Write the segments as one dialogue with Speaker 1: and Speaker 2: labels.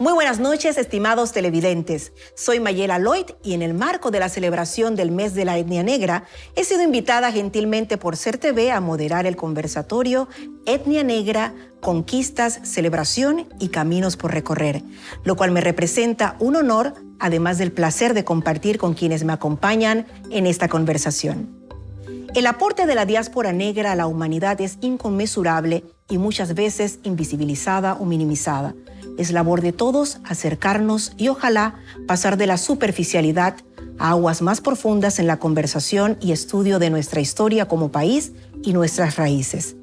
Speaker 1: Muy buenas noches, estimados televidentes. Soy Mayela Lloyd y en el marco de la celebración del mes de la etnia negra, he sido invitada gentilmente por CERTV a moderar el conversatorio Etnia Negra, Conquistas, Celebración y Caminos por Recorrer, lo cual me representa un honor, además del placer de compartir con quienes me acompañan en esta conversación. El aporte de la diáspora negra a la humanidad es inconmensurable y muchas veces invisibilizada o minimizada. Es labor de todos acercarnos y ojalá pasar de la superficialidad a aguas más profundas en la conversación y estudio de nuestra historia como país y nuestras raíces.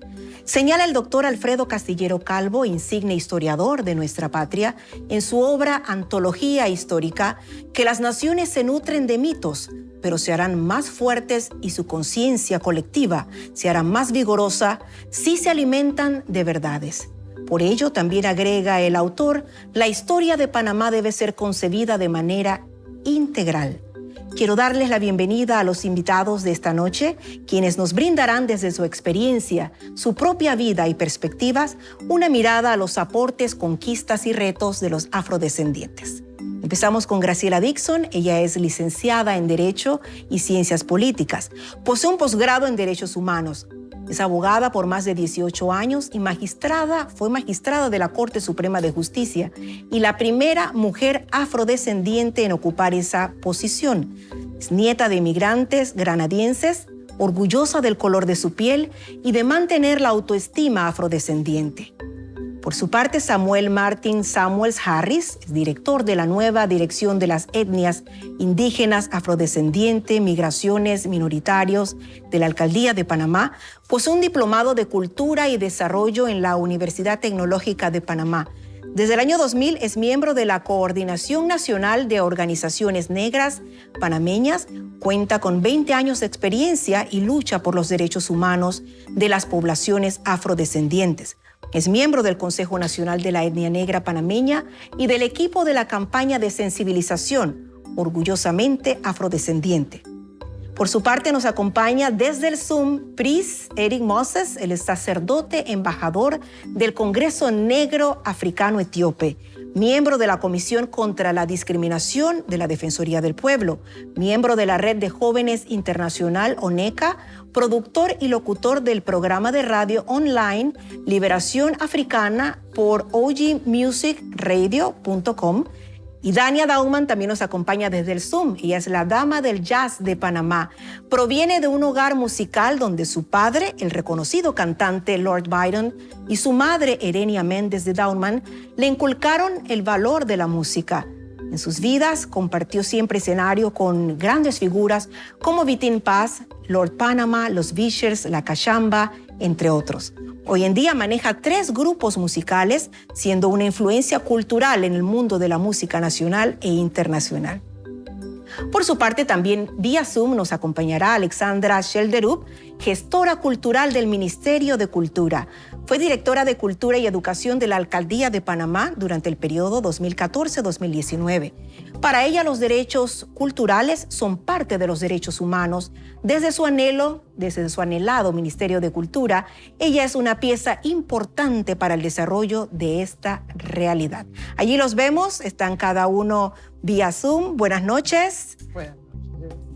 Speaker 1: Señala el doctor Alfredo Castillero Calvo, insigne historiador de nuestra patria, en su obra Antología Histórica, que las naciones se nutren de mitos, pero se harán más fuertes y su conciencia colectiva se hará más vigorosa si se alimentan de verdades. Por ello, también agrega el autor, la historia de Panamá debe ser concebida de manera integral. Quiero darles la bienvenida a los invitados de esta noche, quienes nos brindarán desde su experiencia, su propia vida y perspectivas, una mirada a los aportes, conquistas y retos de los afrodescendientes. Empezamos con Graciela Dixon. Ella es licenciada en Derecho y Ciencias Políticas. Posee un posgrado en Derechos Humanos. Es abogada por más de 18 años y fue magistrada de la Corte Suprema de Justicia y la primera mujer afrodescendiente en ocupar esa posición. Es nieta de inmigrantes granadienses, orgullosa del color de su piel y de mantener la autoestima afrodescendiente. Por su parte, Samuel Martin Samuels Harris, es director de la nueva Dirección de las Etnias Indígenas, Afrodescendiente, Migraciones, Minoritarios de la Alcaldía de Panamá, posee un diplomado de Cultura y Desarrollo en la Universidad Tecnológica de Panamá. Desde el año 2000 es miembro de la Coordinación Nacional de Organizaciones Negras Panameñas, cuenta con 20 años de experiencia y lucha por los derechos humanos de las poblaciones afrodescendientes. Es miembro del Consejo Nacional de la Etnia Negra Panameña y del equipo de la campaña de sensibilización, orgullosamente afrodescendiente. Por su parte, nos acompaña desde el Zoom Priest Eric Moses, el sacerdote embajador del Congreso Negro Africano Etíope, miembro de la Comisión contra la Discriminación de la Defensoría del Pueblo, miembro de la Red de Jóvenes Internacional ONECA, productor y locutor del programa de radio online Liberación Africana por ogmusicradio.com. Y Dania Dauman también nos acompaña desde el Zoom. Ella es la dama del jazz de Panamá. Proviene de un hogar musical donde su padre, el reconocido cantante Lord Byron, y su madre, Erenia Méndez de Dauman, le inculcaron el valor de la música. En sus vidas compartió siempre escenario con grandes figuras como Vitín Paz, Lord Panama, Los Vishers, La Cachamba, entre otros. Hoy en día maneja 3 grupos musicales, siendo una influencia cultural en el mundo de la música nacional e internacional. Por su parte, también vía Zoom nos acompañará Alexandra Shelderup, gestora cultural del Ministerio de Cultura. Fue directora de Cultura y Educación de la Alcaldía de Panamá durante el periodo 2014-2019. Para ella, los derechos culturales son parte de los derechos humanos. Desde su anhelado Ministerio de Cultura, ella es una pieza importante para el desarrollo de esta realidad. Allí los vemos, están cada uno vía Zoom. Buenas noches.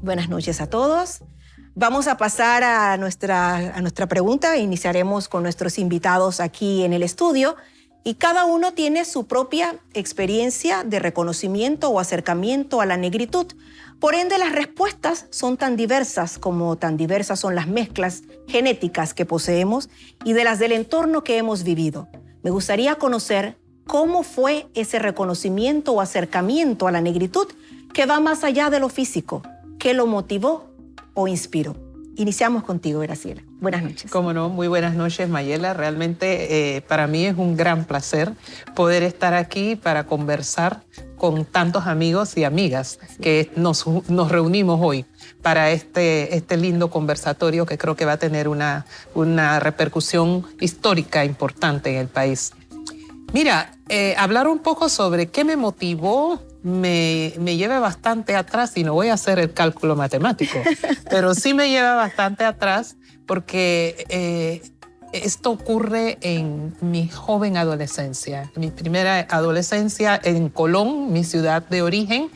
Speaker 1: Buenas noches a todos. Vamos a pasar a nuestra pregunta. Iniciaremos con nuestros invitados aquí en el estudio y cada uno tiene su propia experiencia de reconocimiento o acercamiento a la negritud. Por ende, las respuestas son tan diversas como tan diversas son las mezclas genéticas que poseemos y de las del entorno que hemos vivido. Me gustaría conocer cómo fue ese reconocimiento o acercamiento a la negritud que va más allá de lo físico. ¿Qué lo motivó o inspiró? Iniciamos contigo, Graciela. Buenas noches.
Speaker 2: Cómo no, muy buenas noches, Mayela. Realmente para mí es un gran placer poder estar aquí para conversar con tantos amigos y amigas que nos reunimos hoy para este lindo conversatorio que creo que va a tener una repercusión histórica importante en el país. Mira, hablar un poco sobre qué me motivó me lleva bastante atrás, y no voy a hacer el cálculo matemático, pero sí me lleva bastante atrás porque Esto ocurre en mi joven adolescencia, mi primera adolescencia en Colón, mi ciudad de origen,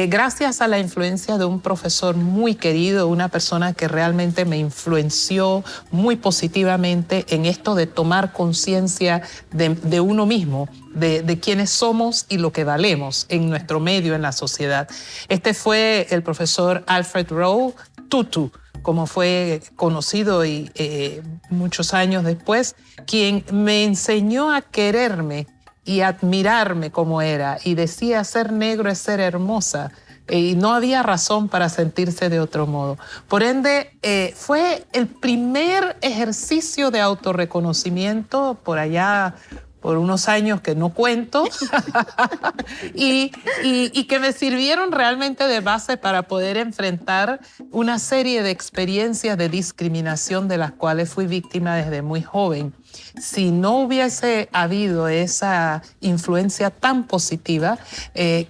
Speaker 2: gracias a la influencia de un profesor muy querido, una persona que realmente me influenció muy positivamente en esto de tomar conciencia de uno mismo, de quiénes somos y lo que valemos en nuestro medio, en la sociedad. Este fue el profesor Alfred Rowe Tutu, como fue conocido y muchos años después, quien me enseñó a quererme y admirarme como era, y decía: ser negro es ser hermosa, y no había razón para sentirse de otro modo. Por ende, fue el primer ejercicio de autorreconocimiento por allá, por unos años que no cuento, y que me sirvieron realmente de base para poder enfrentar una serie de experiencias de discriminación de las cuales fui víctima desde muy joven. Si no hubiese habido esa influencia tan positiva,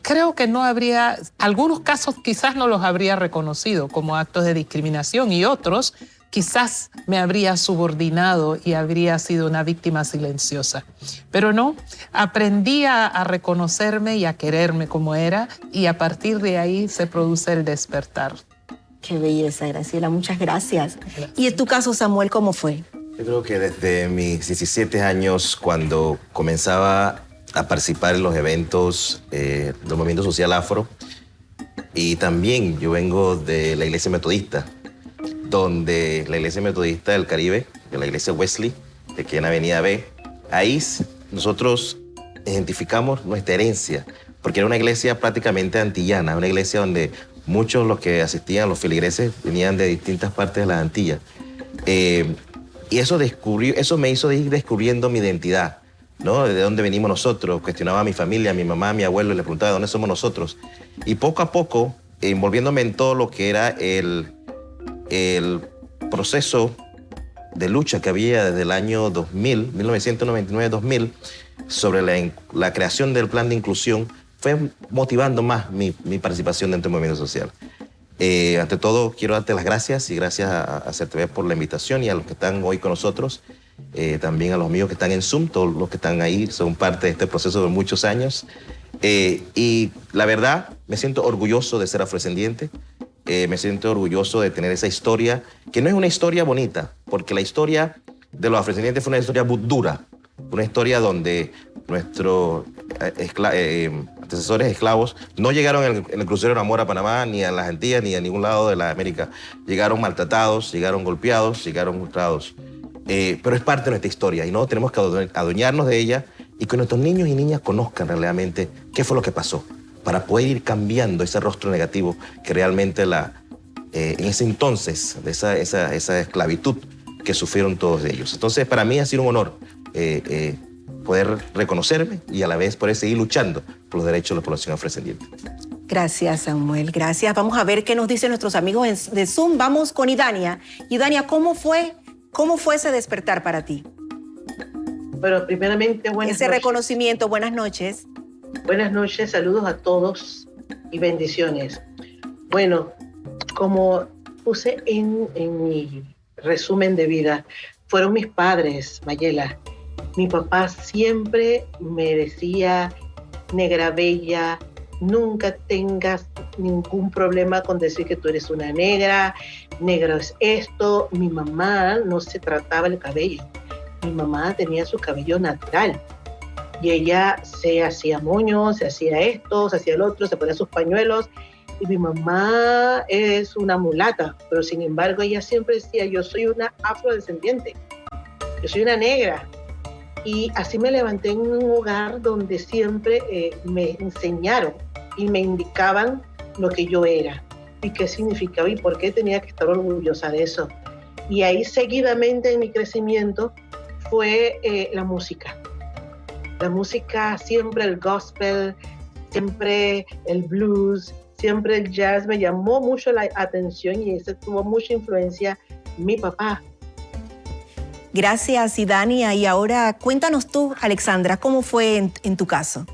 Speaker 2: creo que no habría, algunos casos quizás no los habría reconocido como actos de discriminación, y otros quizás me habría subordinado y habría sido una víctima silenciosa. Pero no, aprendí a reconocerme y a quererme como era, y a partir de ahí se produce el despertar.
Speaker 1: Qué belleza, Graciela, muchas gracias. ¿Y en tu caso, Samuel, cómo fue?
Speaker 3: Yo creo que desde mis 17 años, cuando comenzaba a participar en los eventos del movimiento social afro, y también yo vengo de la iglesia metodista, donde la iglesia metodista del Caribe, de la iglesia Wesley, de aquí en Avenida B, ahí nosotros identificamos nuestra herencia, porque era una iglesia prácticamente antillana, una iglesia donde muchos de los que asistían, los feligreses, venían de distintas partes de las Antillas. Y eso me hizo ir descubriendo mi identidad, ¿no? De dónde venimos nosotros. Cuestionaba a mi familia, a mi mamá, a mi abuelo, y le preguntaba de dónde somos nosotros. Y poco a poco, envolviéndome en todo lo que era el proceso de lucha que había desde el año 2000, 1999-2000, sobre la creación del plan de inclusión, fue motivando más mi participación dentro del movimiento social. Ante todo, quiero darte las gracias, y gracias a CRTV por la invitación, y a los que están hoy con nosotros, también a los míos que están en Zoom, todos los que están ahí son parte de este proceso de muchos años. Y la verdad, me siento orgulloso de ser afrodescendiente, me siento orgulloso de tener esa historia, que no es una historia bonita, porque la historia de los afrodescendientes fue una historia dura, una historia donde nuestros antecesores esclavos no llegaron en el crucero de amor a Panamá, ni a las Antillas, ni a ningún lado de la América. Llegaron maltratados, llegaron golpeados, llegaron frustrados. Pero es parte de nuestra historia, y no tenemos que adueñarnos de ella, y que nuestros niños y niñas conozcan realmente qué fue lo que pasó, para poder ir cambiando ese rostro negativo que realmente en ese entonces, de esa esclavitud que sufrieron todos ellos. Entonces, para mí ha sido un honor poder reconocerme, y a la vez poder seguir luchando por los derechos de la población afrodescendiente.
Speaker 1: Gracias, Samuel, gracias. Vamos a ver qué nos dicen nuestros amigos de Zoom. Vamos con Idania. Idania, ¿cómo fue ese despertar para ti?
Speaker 4: Bueno, primeramente, buenas
Speaker 1: noches. Ese reconocimiento, buenas noches.
Speaker 4: Buenas noches, saludos a todos y bendiciones. Bueno, como puse en mi resumen de vida, fueron mis padres, Mayela. Mi papá siempre me decía: negra bella, nunca tengas ningún problema con decir que tú eres una negra, negro es esto. Mi mamá no se trataba el cabello, mi mamá tenía su cabello natural. Y ella se hacía moños, se hacía esto, se hacía el otro, se ponía sus pañuelos. Y mi mamá es una mulata, pero sin embargo ella siempre decía: yo soy una afrodescendiente, yo soy una negra. Y así me levanté en un hogar donde siempre me enseñaron y me indicaban lo que yo era y qué significaba y por qué tenía que estar orgullosa de eso. Y ahí seguidamente en mi crecimiento fue la música. La música, siempre el gospel, siempre el blues, siempre el jazz, me llamó mucho la atención, y eso tuvo mucha influencia mi papá.
Speaker 1: Gracias, Idania. Y ahora cuéntanos tú, Alexandra, ¿cómo fue en tu caso?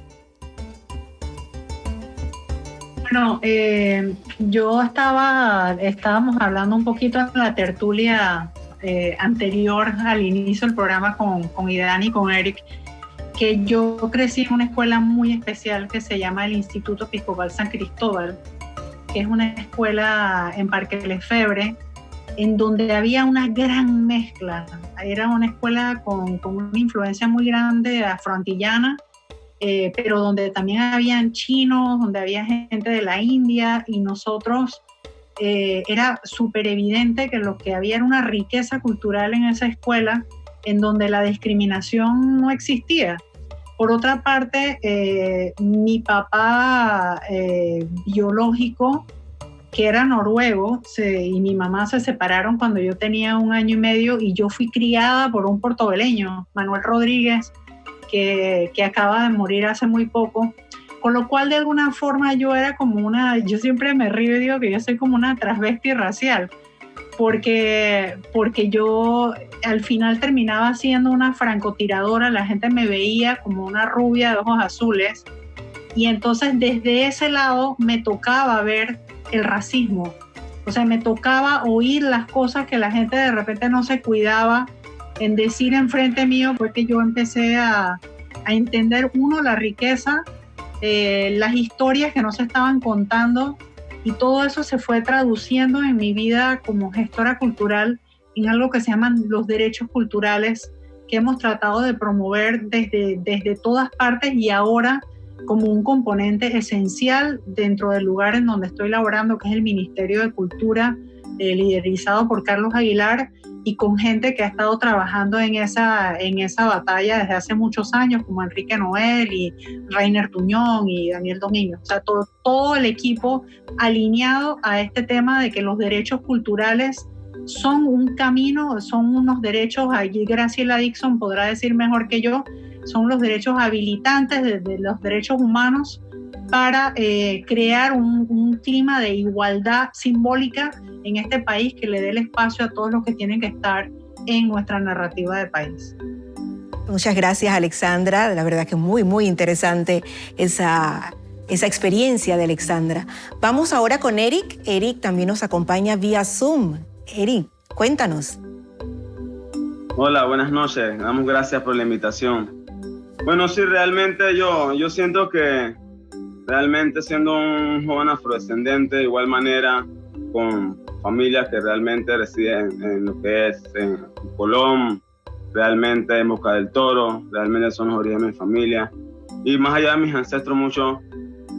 Speaker 5: Bueno, estábamos hablando un poquito en la tertulia anterior al inicio del programa con Idani y con Eric, que yo crecí en una escuela muy especial que se llama el Instituto Episcopal San Cristóbal, que es una escuela en Parque Lefebvre, en donde había una gran mezcla. Era una escuela con una influencia muy grande afroantillana, pero donde también habían chinos, donde había gente de la India, y nosotros era súper evidente que lo que había era una riqueza cultural en esa escuela, en donde la discriminación no existía. Por otra parte, mi papá biológico, que era noruego, y mi mamá se separaron cuando yo tenía 1 año y medio, y yo fui criada por un portobeleño, Manuel Rodríguez, que acaba de morir hace muy poco, con lo cual de alguna forma yo era como yo siempre me río y digo que yo soy como una transvesti racial, porque yo al final terminaba siendo una francotiradora, la gente me veía como una rubia de ojos azules, y entonces desde ese lado me tocaba ver el racismo, o sea, me tocaba oír las cosas que la gente de repente no se cuidaba en decir enfrente mío, porque yo empecé a entender, la riqueza, las historias que no se estaban contando, y todo eso se fue traduciendo en mi vida como gestora cultural en algo que se llaman los derechos culturales, que hemos tratado de promover desde todas partes, y ahora como un componente esencial dentro del lugar en donde estoy laborando, que es el Ministerio de Cultura, liderizado por Carlos Aguilar, y con gente que ha estado trabajando en esa batalla desde hace muchos años, como Enrique Noel y Rainer Tuñón y Daniel Domínguez. O sea, todo el equipo alineado a este tema de que los derechos culturales son un camino, son unos derechos, allí Graciela Dixon podrá decir mejor que yo, son los derechos habilitantes de los derechos humanos para crear un clima de igualdad simbólica en este país, que le dé el espacio a todos los que tienen que estar en nuestra narrativa de país.
Speaker 1: Muchas gracias, Alexandra. La verdad que muy, muy interesante esa experiencia de Alexandra. Vamos ahora con Eric. Eric también nos acompaña vía Zoom. Eric, cuéntanos.
Speaker 6: Hola, buenas noches. Damos gracias por la invitación. Bueno, sí, realmente yo siento que realmente siendo un joven afrodescendente, de igual manera con familias que realmente residen en lo que es en Colón, realmente en Boca del Toro, realmente son los orígenes de mi familia. Y más allá de mis ancestros, muchos,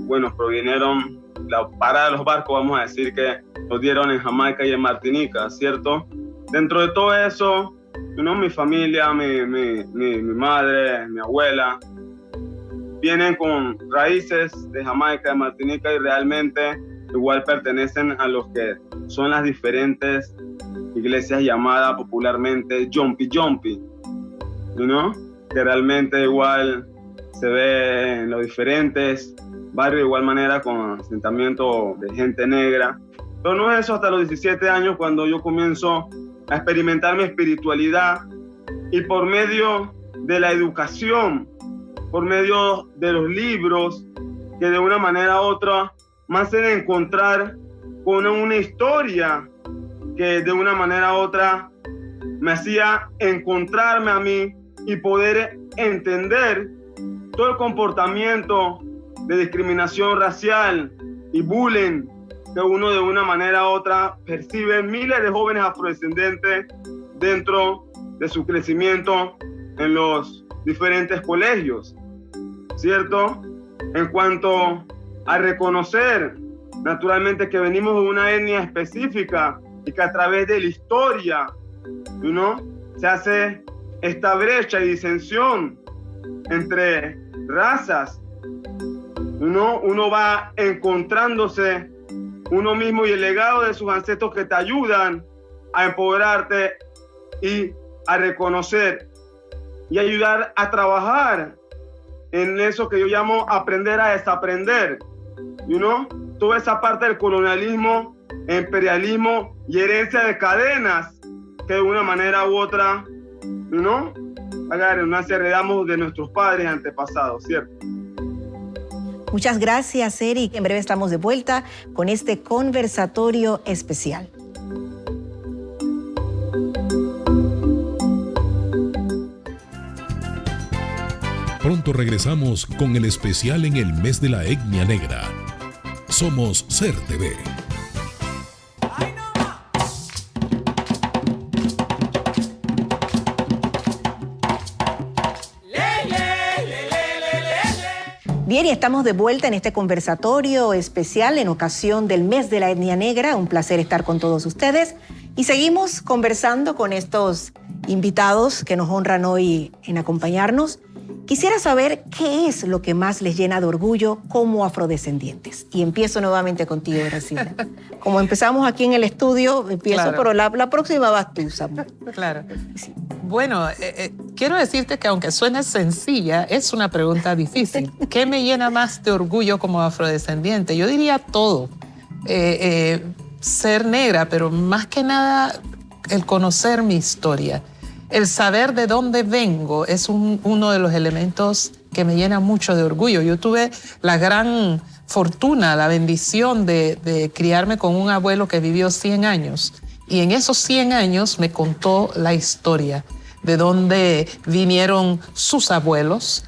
Speaker 6: bueno, provinieron, la parada de los barcos, vamos a decir que los dieron en Jamaica y en Martinica, ¿cierto? Dentro de todo eso, mi familia, mi madre, mi abuela, vienen con raíces de Jamaica, de Martinica, y realmente igual pertenecen a los que son las diferentes iglesias llamadas popularmente Yompi Yompi, ¿no? Que realmente igual se ve en los diferentes barrios de igual manera, con asentamiento de gente negra. Pero no es eso hasta los 17 años cuando yo comienzo a experimentar mi espiritualidad, y por medio de la educación, por medio de los libros, que de una manera u otra me hacen encontrar con una historia que de una manera u otra me hacía encontrarme a mí y poder entender todo el comportamiento de discriminación racial y bullying que uno de una manera u otra percibe en miles de jóvenes afrodescendentes dentro de su crecimiento en los diferentes colegios, ¿cierto? En cuanto a reconocer naturalmente que venimos de una etnia específica y que a través de la historia, ¿no?, se hace esta brecha y disensión entre razas, ¿no? Uno va encontrándose uno mismo y el legado de sus ancestros que te ayudan a empoderarte y a reconocer y ayudar a trabajar en eso que yo llamo aprender a desaprender, ¿no? Toda esa parte del colonialismo, imperialismo y herencia de cadenas que de una manera u otra, ¿no?, heredamos de nuestros padres antepasados, ¿cierto?
Speaker 1: Muchas gracias, Eric. En breve estamos de vuelta con este conversatorio especial.
Speaker 7: Pronto regresamos con el especial en el mes de la etnia negra. Somos Ser TV.
Speaker 1: Bien, y estamos de vuelta en este conversatorio especial en ocasión del mes de la etnia negra. Un placer estar con todos ustedes. Y seguimos conversando con estos invitados que nos honran hoy en acompañarnos. Quisiera saber qué es lo que más les llena de orgullo como afrodescendientes. Y empiezo nuevamente contigo, Graciela. Como empezamos aquí en el estudio, empiezo,
Speaker 2: Claro.
Speaker 1: pero la próxima vas tú, Samuel.
Speaker 2: Claro.
Speaker 1: Sí.
Speaker 2: Bueno, quiero decirte que aunque suene sencilla, es una pregunta difícil. ¿Qué me llena más de orgullo como afrodescendiente? Yo diría todo. Ser negra, pero más que nada el conocer mi historia. El saber de dónde vengo es uno de los elementos que me llena mucho de orgullo. Yo tuve la gran fortuna, la bendición de criarme con un abuelo que vivió 100 años. Y en esos 100 años me contó la historia de dónde vinieron sus abuelos,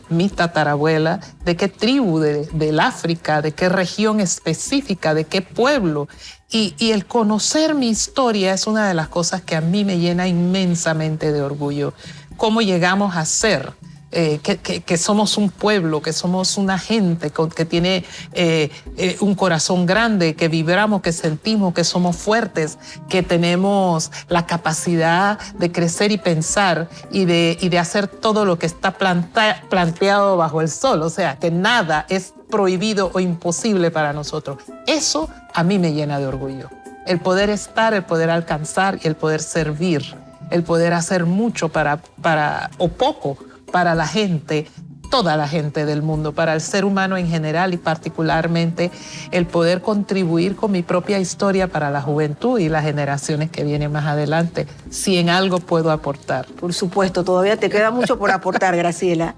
Speaker 2: mi tatarabuela, de qué tribu del África, de qué región específica, de qué pueblo. Y el conocer mi historia es una de las cosas que a mí me llena inmensamente de orgullo. Cómo llegamos a ser, que somos un pueblo, que somos una gente que tiene un corazón grande, que vibramos, que sentimos, que somos fuertes, que tenemos la capacidad de crecer y pensar y de hacer todo lo que está planteado bajo el sol. O sea, que nada es prohibido o imposible para nosotros. Eso a mí me llena de orgullo. El poder estar, el poder alcanzar y el poder servir, el poder hacer mucho o poco para la gente, toda la gente del mundo, para el ser humano en general y particularmente el poder contribuir con mi propia historia para la juventud y las generaciones que vienen más adelante, si en algo puedo aportar.
Speaker 1: Por supuesto, todavía te queda mucho por aportar, Graciela.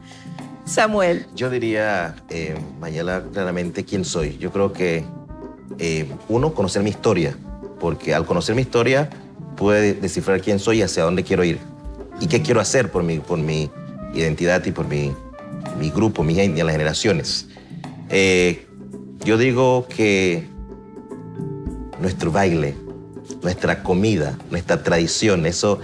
Speaker 1: Samuel.
Speaker 3: Yo diría, Mayela, claramente quién soy. Yo creo que, uno, conocer mi historia, porque al conocer mi historia pude descifrar quién soy y hacia dónde quiero ir y qué quiero hacer por mi identidad y por mi grupo, mi etnia, las generaciones. Yo digo que nuestro baile, nuestra comida, nuestra tradición, eso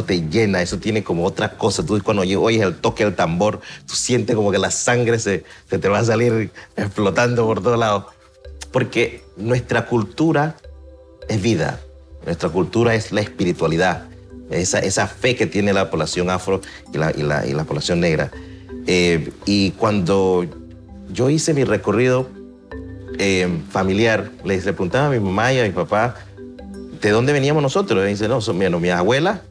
Speaker 3: te llena, eso tiene como otra cosa. Tú cuando oyes el toque del tambor, tú sientes como que la sangre se te va a salir explotando por todos lados. Porque nuestra cultura es vida, nuestra cultura es la espiritualidad, esa fe que tiene la población afro y la población negra. Y cuando yo hice mi recorrido familiar, le preguntaba a mi mamá y a mi papá de dónde veníamos nosotros. Y dice, no, mi abuela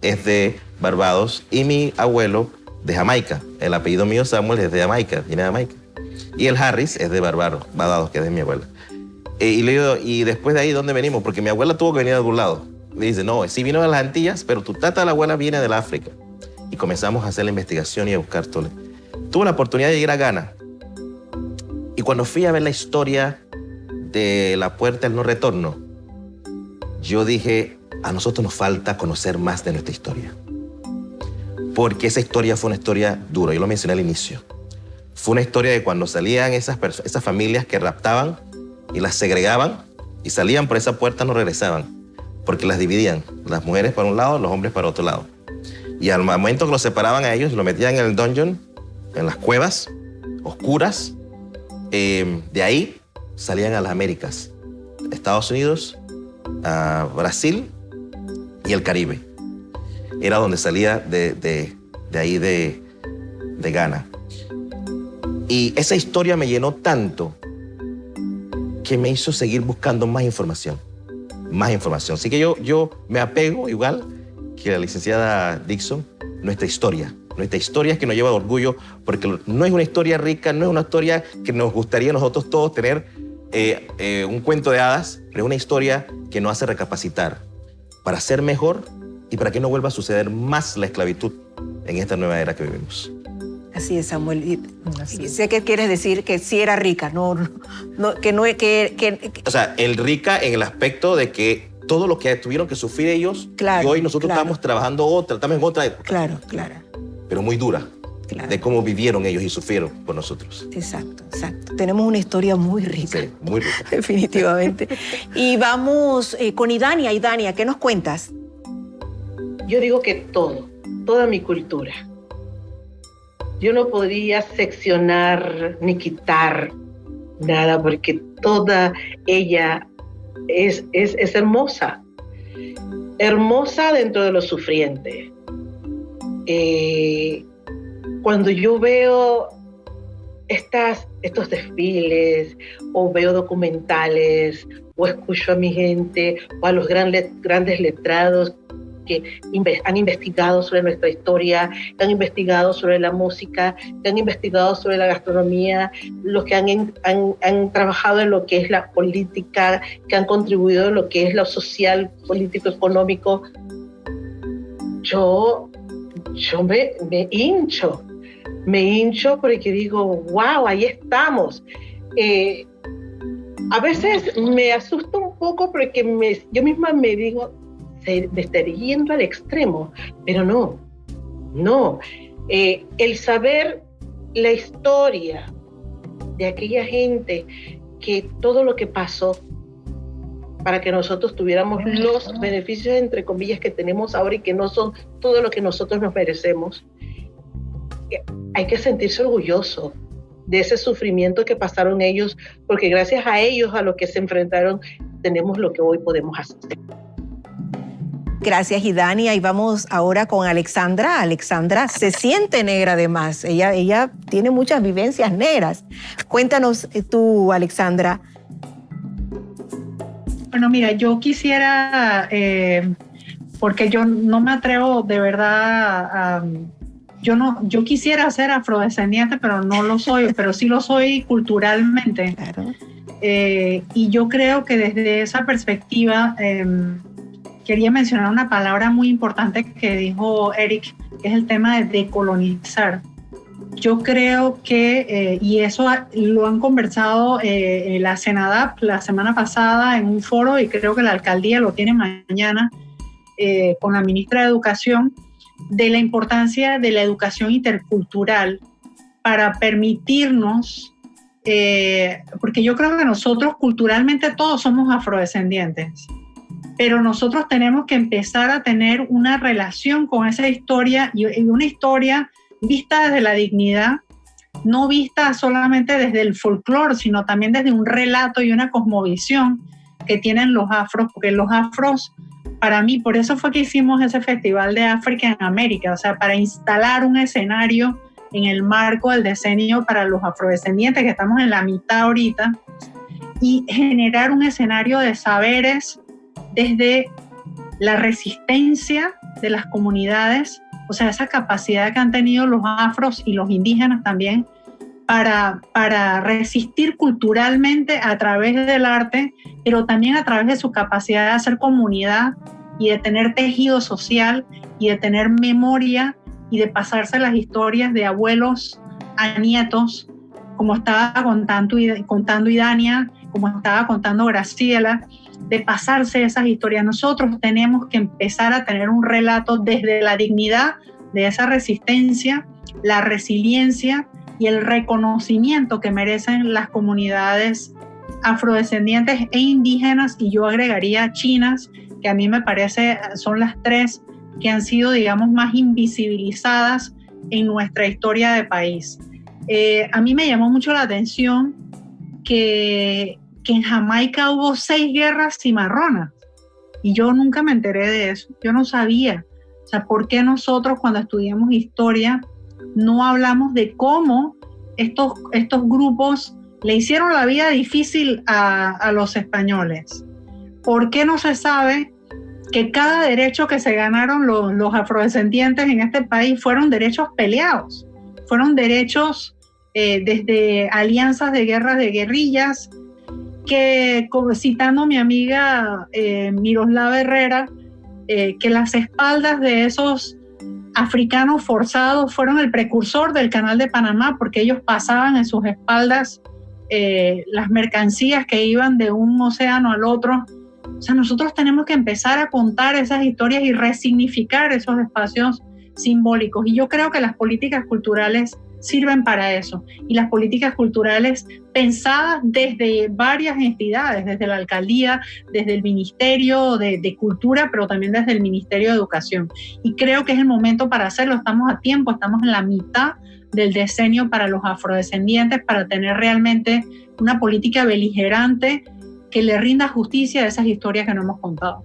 Speaker 3: es de Barbados y mi abuelo de Jamaica. El apellido mío, Samuel, es de Jamaica, viene de Jamaica. Y el Harris es de Barbados, que es de mi abuela. Y le digo, ¿y después de ahí dónde venimos? Porque mi abuela tuvo que venir de algún lado. Le dice, no, sí vino de las Antillas, pero tu tatarabuela viene del África. Y comenzamos a hacer la investigación y a buscar todo. Tuve la oportunidad de ir a Ghana. Y cuando fui a ver la historia de la puerta del no retorno, yo dije, a nosotros nos falta conocer más de nuestra historia. Porque esa historia fue una historia dura, yo lo mencioné al inicio. Fue una historia de cuando salían esas familias que raptaban y las segregaban y salían por esa puerta, no regresaban, porque las dividían, las mujeres para un lado, los hombres para otro lado. Y al momento que los separaban a ellos, los metían en el dungeon, en las cuevas oscuras. De ahí salían a las Américas, Estados Unidos, a Brasil y el Caribe. Era donde salía de ahí de Ghana. Y esa historia me llenó tanto que me hizo seguir buscando más información. Más información. Así que yo me apego, igual que la licenciada Dixon, nuestra historia. Nuestra historia es que nos lleva de orgullo, porque no es una historia rica, no es una historia que nos gustaría nosotros todos tener un cuento de hadas, pero es una historia que nos hace recapacitar para ser mejor y para que no vuelva a suceder más la esclavitud en esta nueva era que vivimos.
Speaker 1: Así es, Samuel. Y sé que quieres decir que sí era rica,
Speaker 3: O sea, el rica en el aspecto de que todo lo que tuvieron que sufrir ellos,
Speaker 1: claro,
Speaker 3: y hoy nosotros
Speaker 1: claro.
Speaker 3: estamos trabajando estamos en otra época.
Speaker 1: Claro, claro.
Speaker 3: Pero muy dura.
Speaker 1: Claro.
Speaker 3: de cómo vivieron ellos y sufrieron por nosotros.
Speaker 1: Exacto, exacto. Tenemos una historia muy rica.
Speaker 3: Sí, muy rica.
Speaker 1: Definitivamente. Y vamos con Idania. Idania, ¿qué nos cuentas?
Speaker 4: Yo digo que toda mi cultura. Yo no podría seccionar ni quitar nada porque toda ella es hermosa. Hermosa dentro de lo sufriente. Cuando yo veo estos desfiles, o veo documentales, o escucho a mi gente, o a los grandes letrados que han investigado sobre nuestra historia, que han investigado sobre la música, que han investigado sobre la gastronomía, los que han trabajado en lo que es la política, que han contribuido en lo que es lo social, político, económico, yo me hincho porque digo, wow, ahí estamos. A veces me asusta un poco porque yo misma me digo, me estaré yendo al extremo, pero no. El saber la historia de aquella gente, que todo lo que pasó para que nosotros tuviéramos los beneficios, entre comillas, que tenemos ahora y que no son todo lo que nosotros nos merecemos, hay que sentirse orgulloso de ese sufrimiento que pasaron ellos, porque gracias a ellos, a lo que se enfrentaron, tenemos lo que hoy podemos hacer.
Speaker 1: Gracias, Idania. Y vamos ahora con Alexandra. Alexandra se siente negra además. Ella tiene muchas vivencias negras. Cuéntanos tú, Alexandra.
Speaker 5: Bueno, mira, yo quisiera, porque yo no me atrevo de verdad yo quisiera ser afrodescendiente, pero no lo soy, pero sí lo soy culturalmente.
Speaker 1: Claro.
Speaker 5: Y yo creo que desde esa perspectiva quería mencionar una palabra muy importante que dijo Eric, que es el tema de decolonizar. Yo creo que, y eso lo han conversado la Senadap la semana pasada en un foro, y creo que la alcaldía lo tiene mañana con la ministra de Educación, de la importancia de la educación intercultural para permitirnos, porque yo creo que nosotros culturalmente todos somos afrodescendientes, pero nosotros tenemos que empezar a tener una relación con esa historia, y una historia vista desde la dignidad, no vista solamente desde el folclore, sino también desde un relato y una cosmovisión que tienen los afros, porque los afros, para mí, por eso fue que hicimos ese Festival de África en América, o sea, para instalar un escenario en el marco del decenio para los afrodescendientes, que estamos en la mitad ahorita, y generar un escenario de saberes desde la resistencia de las comunidades, o sea, esa capacidad que han tenido los afros y los indígenas también para resistir culturalmente a través del arte, pero también a través de su capacidad de hacer comunidad y de tener tejido social y de tener memoria y de pasarse las historias de abuelos a nietos, como estaba contando Idania, como estaba contando Graciela, de pasarse esas historias. Nosotros tenemos que empezar a tener un relato desde la dignidad de esa resistencia, la resiliencia y el reconocimiento que merecen las comunidades afrodescendientes e indígenas, y yo agregaría chinas, que a mí me parece son las tres que han sido, digamos, más invisibilizadas en nuestra historia de país. A mí me llamó mucho la atención que en Jamaica hubo 6 guerras cimarronas, y yo nunca me enteré de eso, yo no sabía. O sea, ¿por qué nosotros cuando estudiamos historia no hablamos de cómo estos grupos le hicieron la vida difícil a los españoles? ¿Por qué no se sabe que cada derecho que se ganaron los afrodescendientes en este país fueron derechos peleados? Fueron derechos desde alianzas de guerras de guerrillas, que, citando a mi amiga Miroslava Herrera, que las espaldas de esos africanos forzados fueron el precursor del Canal de Panamá, porque ellos pasaban en sus espaldas las mercancías que iban de un océano al otro. O sea, nosotros tenemos que empezar a contar esas historias y resignificar esos espacios simbólicos. Y yo creo que las políticas culturales sirven para eso. Y las políticas culturales pensadas desde varias entidades, desde la alcaldía, desde el Ministerio de Cultura, pero también desde el Ministerio de Educación. Y creo que es el momento para hacerlo. Estamos a tiempo, estamos en la mitad del decenio para los afrodescendientes, para tener realmente una política beligerante que le rinda justicia a esas historias que no hemos contado.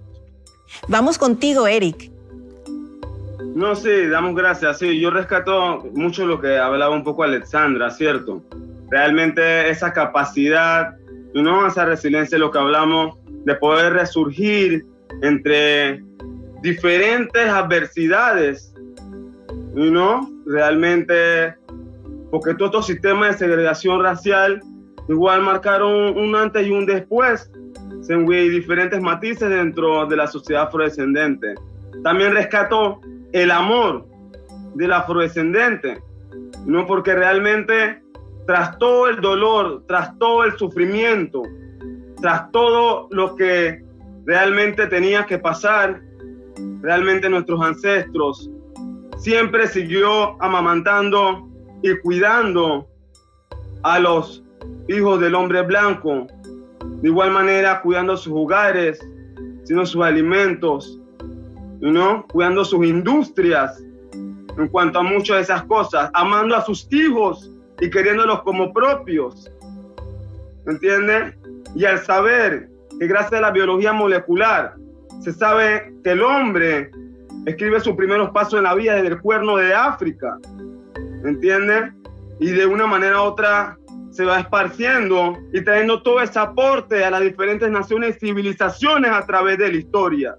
Speaker 1: Vamos contigo, Eric.
Speaker 6: No, sí, damos gracias. Sí, yo rescato mucho lo que hablaba un poco Alexandra, ¿cierto? Realmente esa capacidad, ¿no? Esa resiliencia, lo que hablamos, de poder resurgir entre diferentes adversidades, ¿no? Realmente, porque todos estos sistemas de segregación racial igual marcaron un antes y un después, en diferentes matices dentro de la sociedad afrodescendente. También rescató el amor del afrodescendente, ¿no? Porque realmente tras todo el dolor, tras todo el sufrimiento, tras todo lo que realmente tenía que pasar, realmente nuestros ancestros siempre siguió amamantando y cuidando a los hijos del hombre blanco, de igual manera cuidando sus hogares, sino sus alimentos, ¿no? Cuidando sus industrias en cuanto a muchas de esas cosas, amando a sus hijos y queriéndolos como propios, ¿entiendes? Y al saber que gracias a la biología molecular se sabe que el hombre escribe sus primeros pasos en la vida desde el Cuerno de África, ¿entiendes? Y de una manera u otra se va esparciendo y trayendo todo ese aporte a las diferentes naciones y civilizaciones a través de la historia,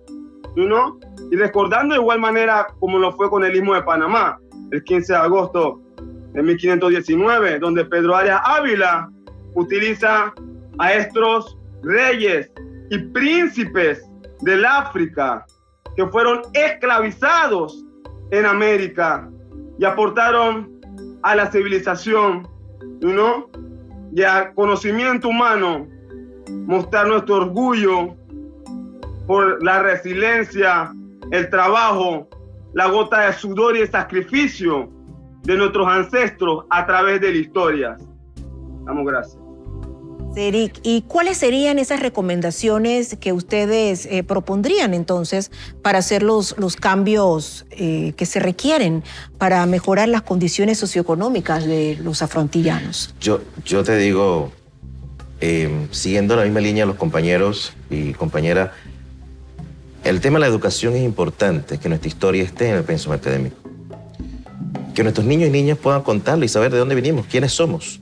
Speaker 6: ¿no? Y recordando de igual manera como lo fue con el Istmo de Panamá, el 15 de agosto de 1519, donde Pedro Arias Ávila utiliza a estos reyes y príncipes del África que fueron esclavizados en América y aportaron a la civilización, ¿no? Y al conocimiento humano, mostrar nuestro orgullo por la resiliencia, el trabajo, la gota de sudor y el sacrificio de nuestros ancestros a través de la historia. Damos gracias.
Speaker 1: Eric, ¿y cuáles serían esas recomendaciones que ustedes propondrían entonces para hacer los cambios que se requieren para mejorar las condiciones socioeconómicas de los afroantillanos?
Speaker 3: Yo te digo, siguiendo la misma línea de los compañeros y compañeras, el tema de la educación es importante, que nuestra historia esté en el pensum académico. Que nuestros niños y niñas puedan contarlo y saber de dónde venimos, quiénes somos.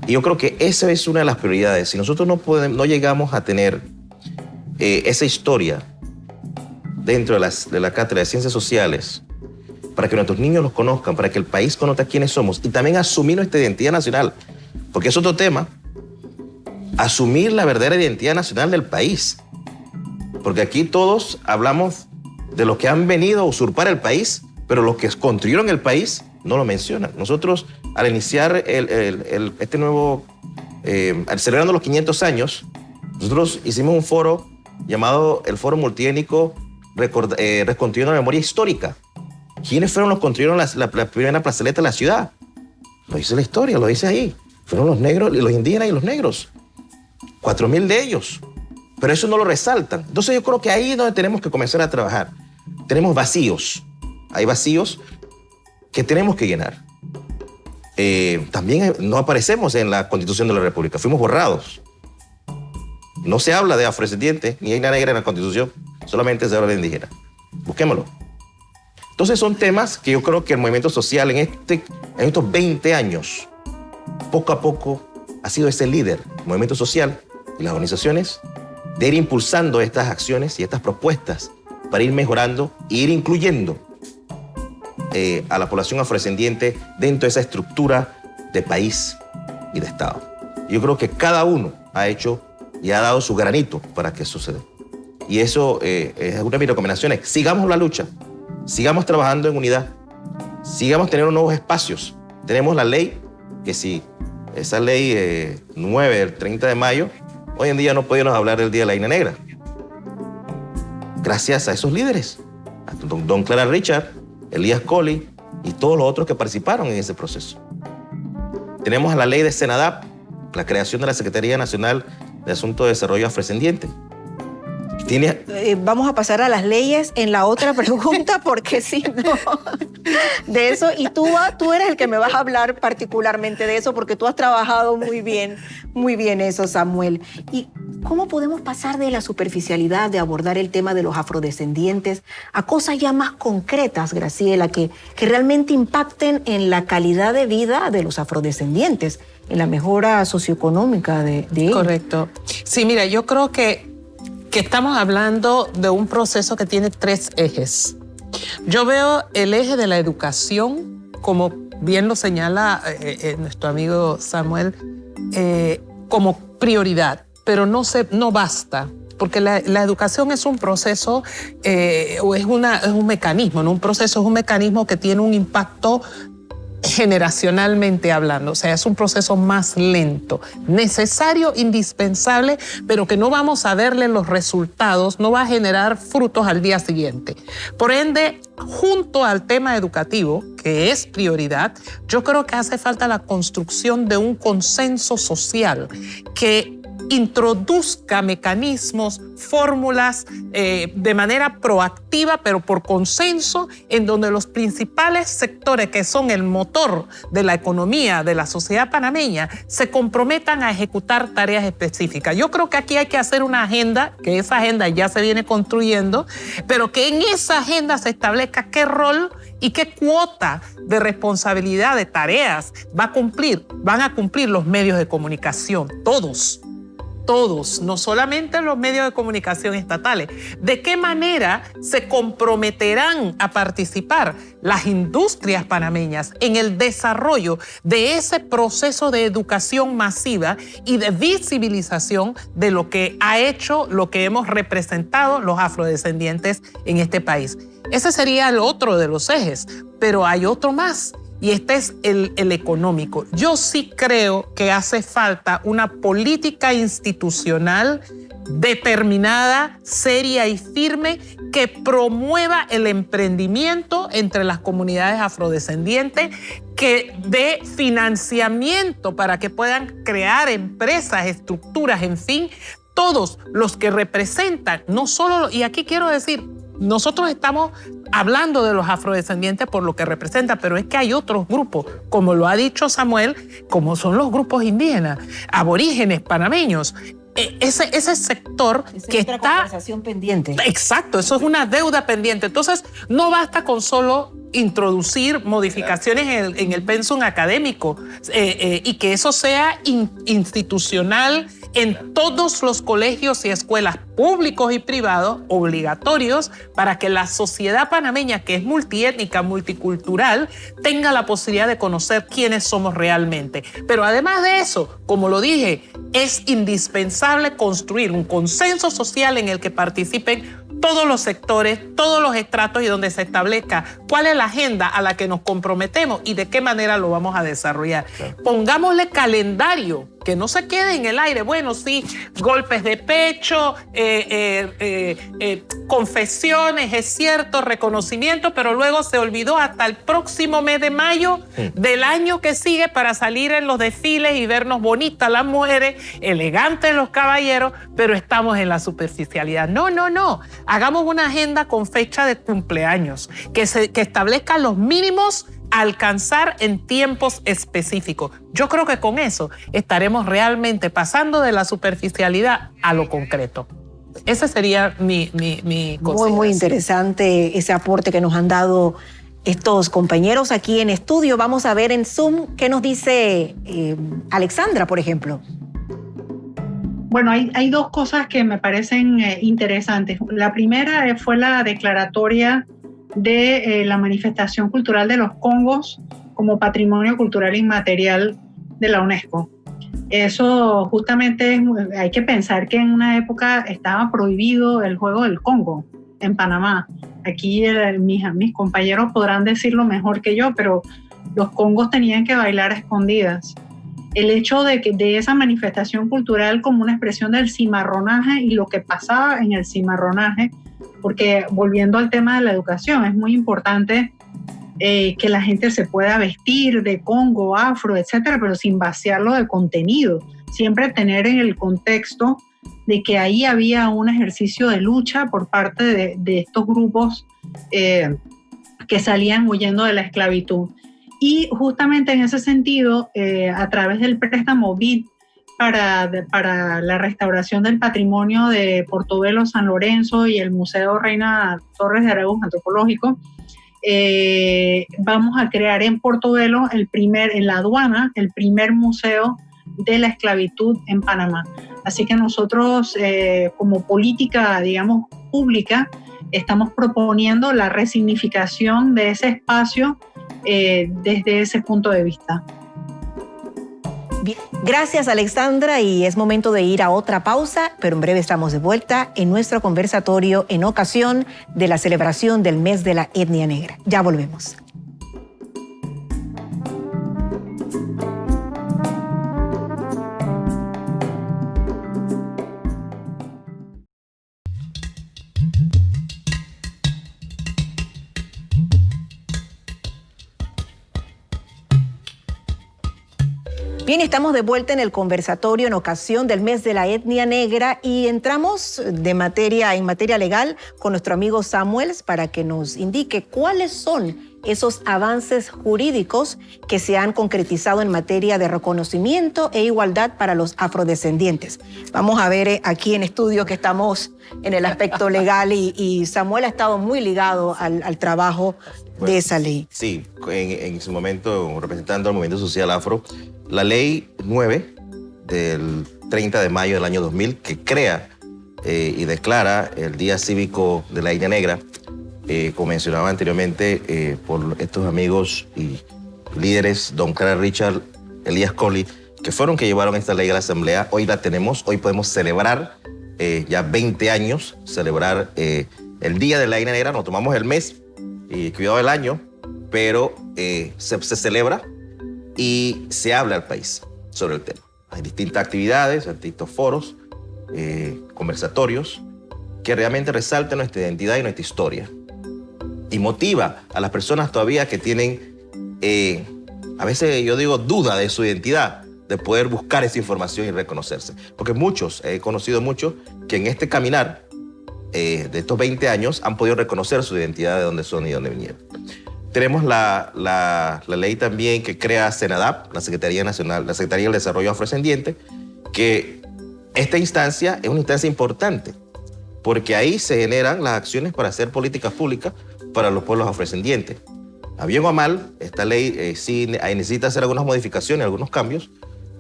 Speaker 3: Y yo creo que esa es una de las prioridades. Si nosotros no llegamos a tener esa historia dentro de la cátedra de Ciencias Sociales, para que nuestros niños los conozcan, para que el país conozca quiénes somos y también asumir nuestra identidad nacional, porque es otro tema, asumir la verdadera identidad nacional del país. Porque aquí todos hablamos de los que han venido a usurpar el país, pero los que construyeron el país no lo mencionan. Nosotros, al iniciar este nuevo, celebrando los 500 años, nosotros hicimos un foro llamado el Foro Multiétnico Reconstruyendo la Memoria Histórica. ¿Quiénes fueron los que construyeron la primera plazoleta de la ciudad? Lo dice la historia, lo dice ahí. Fueron los negros, los indígenas y los negros. 4.000 de ellos. Pero eso no lo resaltan. Entonces yo creo que ahí es donde tenemos que comenzar a trabajar. Tenemos vacíos. Hay vacíos que tenemos que llenar. También no aparecemos en la Constitución de la República. Fuimos borrados. No se habla de afrodescendientes ni hay nada negra en la Constitución. Solamente se habla de indígena. Busquémoslo. Entonces son temas que yo creo que el movimiento social en estos 20 años, poco a poco, ha sido ese líder, el movimiento social y las organizaciones, de ir impulsando estas acciones y estas propuestas para ir mejorando e ir incluyendo a la población afrodescendiente dentro de esa estructura de país y de Estado. Yo creo que cada uno ha hecho y ha dado su granito para que eso suceda. Y eso es una de mis recomendaciones. Sigamos la lucha, sigamos trabajando en unidad, sigamos teniendo nuevos espacios. Tenemos la ley, que si esa ley 9 del 30 de mayo, hoy en día no podíamos hablar del Día de la Isla Negra. Gracias a esos líderes, a don Clara Richard, Elías Colley y todos los otros que participaron en ese proceso. Tenemos a la ley de Senadap, la creación de la Secretaría Nacional de Asuntos de Desarrollo Afrodescendiente.
Speaker 1: Vamos a pasar a las leyes en la otra pregunta, porque si no, de eso, y tú eres el que me vas a hablar particularmente de eso, porque tú has trabajado muy bien eso, Samuel. ¿Y cómo podemos pasar de la superficialidad de abordar el tema de los afrodescendientes a cosas ya más concretas, Graciela, que realmente impacten en la calidad de vida de los afrodescendientes, en la mejora socioeconómica de ellos?
Speaker 2: Correcto. Sí, mira, yo creo que estamos hablando de un proceso que tiene 3 ejes. Yo veo el eje de la educación, como bien lo señala nuestro amigo Samuel, como prioridad, pero no basta, porque la educación es un proceso o es un mecanismo, ¿no? Un proceso es un mecanismo que tiene un impacto generacionalmente hablando, o sea, es un proceso más lento, necesario, indispensable, pero que no vamos a verle los resultados, no va a generar frutos al día siguiente. Por ende, junto al tema educativo, que es prioridad, yo creo que hace falta la construcción de un consenso social que introduzca mecanismos, fórmulas de manera proactiva, pero por consenso, en donde los principales sectores que son el motor de la economía de la sociedad panameña se comprometan a ejecutar tareas específicas. Yo creo que aquí hay que hacer una agenda, que esa agenda ya se viene construyendo, pero que en esa agenda se establezca qué rol y qué cuota de responsabilidad de tareas van a cumplir los medios de comunicación, todos, no solamente los medios de comunicación estatales. ¿De qué manera se comprometerán a participar las industrias panameñas en el desarrollo de ese proceso de educación masiva y de visibilización de lo que ha hecho, lo que hemos representado los afrodescendientes en este país? Ese sería el otro de los ejes, pero hay otro más. Y este es el económico. Yo sí creo que hace falta una política institucional determinada, seria y firme que promueva el emprendimiento entre las comunidades afrodescendientes, que dé financiamiento para que puedan crear empresas, estructuras, en fin, todos los que representan, no solo, y aquí quiero decir, nosotros estamos hablando de los afrodescendientes por lo que representan, pero es que hay otros grupos, como lo ha dicho Samuel, como son los grupos indígenas, aborígenes, panameños. Ese sector que está...
Speaker 1: conversación pendiente.
Speaker 2: Exacto, eso es una deuda pendiente. Entonces, no basta con solo introducir modificaciones en el pensum académico y que eso sea institucional en todos los colegios y escuelas públicos y privados, obligatorios, para que la sociedad panameña, que es multiétnica, multicultural, tenga la posibilidad de conocer quiénes somos realmente. Pero además de eso, como lo dije, es indispensable construir un consenso social en el que participen todos los sectores, todos los estratos y donde se establezca cuál es la agenda a la que nos comprometemos y de qué manera lo vamos a desarrollar. Claro. Pongámosle calendario, que no se quede en el aire. Bueno, sí, golpes de pecho, confesiones, es cierto, reconocimiento, pero luego se olvidó hasta el próximo mes de mayo del año que sigue para salir en los desfiles y vernos bonitas las mujeres, elegantes los caballeros, pero estamos en la superficialidad. No. Hagamos una agenda con fecha de cumpleaños, que establezca los mínimos a alcanzar en tiempos específicos. Yo creo que con eso estaremos realmente pasando de la superficialidad a lo concreto. Ese sería mi consideración.
Speaker 1: Muy interesante ese aporte que nos han dado estos compañeros aquí en estudio. Vamos a ver en Zoom qué nos dice Alexandra, por ejemplo.
Speaker 5: Bueno, hay dos cosas que me parecen interesantes. La primera fue la declaratoria de la manifestación cultural de los Congos como patrimonio cultural inmaterial de la UNESCO. Eso justamente hay que pensar que en una época estaba prohibido el juego del Congo en Panamá. Aquí mis compañeros podrán decirlo mejor que yo, pero los congos tenían que bailar a escondidas. El hecho de esa manifestación cultural como una expresión del cimarronaje y lo que pasaba en el cimarronaje, porque volviendo al tema de la educación, es muy importante que la gente se pueda vestir de Congo, afro, etcétera, pero sin vaciarlo de contenido. Siempre tener en el contexto de que ahí había un ejercicio de lucha por parte de estos grupos que salían huyendo de la esclavitud. Y justamente en ese sentido, a través del préstamo BID para la restauración del patrimonio de Portobelo, San Lorenzo y el Museo Reina Torres de Aragón Antropológico, vamos a crear en Portobelo en la aduana, el primer museo de la esclavitud en Panamá. Así que nosotros, como política, digamos, pública, estamos proponiendo la resignificación de ese espacio desde ese punto de vista.
Speaker 1: Bien. Gracias, Alexandra, y es momento de ir a otra pausa, pero en breve estamos de vuelta en nuestro conversatorio en ocasión de la celebración del mes de la etnia negra. Ya volvemos. Bien, estamos de vuelta en el conversatorio en ocasión del mes de la etnia negra y entramos en materia legal con nuestro amigo Samuels para que nos indique cuáles son esos avances jurídicos que se han concretizado en materia de reconocimiento e igualdad para los afrodescendientes. Vamos a ver aquí en estudio que estamos en el aspecto legal y Samuel ha estado muy ligado al trabajo de esa ley.
Speaker 3: Sí, en su momento representando al movimiento social afro, la ley 9 del 30 de mayo del año 2000 que crea y declara el Día Cívico de la Etnia Negra, como mencionaba anteriormente por estos amigos y líderes, don Carl Richard, Elías Colley, que fueron que llevaron esta ley a la Asamblea. Hoy la tenemos, hoy podemos celebrar ya 20 años, celebrar el Día de la Etnia Negra. Nos tomamos el mes y cuidado el año, pero se celebra y se habla al país sobre el tema. Hay distintas actividades, distintos foros, conversatorios, que realmente resaltan nuestra identidad y nuestra historia. Y motiva a las personas todavía que tienen, a veces yo digo, duda de su identidad, de poder buscar esa información y reconocerse. Porque muchos, he conocido muchos, que en este caminar de estos 20 años han podido reconocer su identidad, de dónde son y dónde vinieron. Tenemos la ley también que crea CENADAP, la Secretaría Nacional, la Secretaría del Desarrollo Afrodescendiente, que esta instancia es una instancia importante, porque ahí se generan las acciones para hacer políticas públicas para los pueblos afrodescendientes. A bien o a mal, esta ley sí necesita hacer algunas modificaciones, algunos cambios,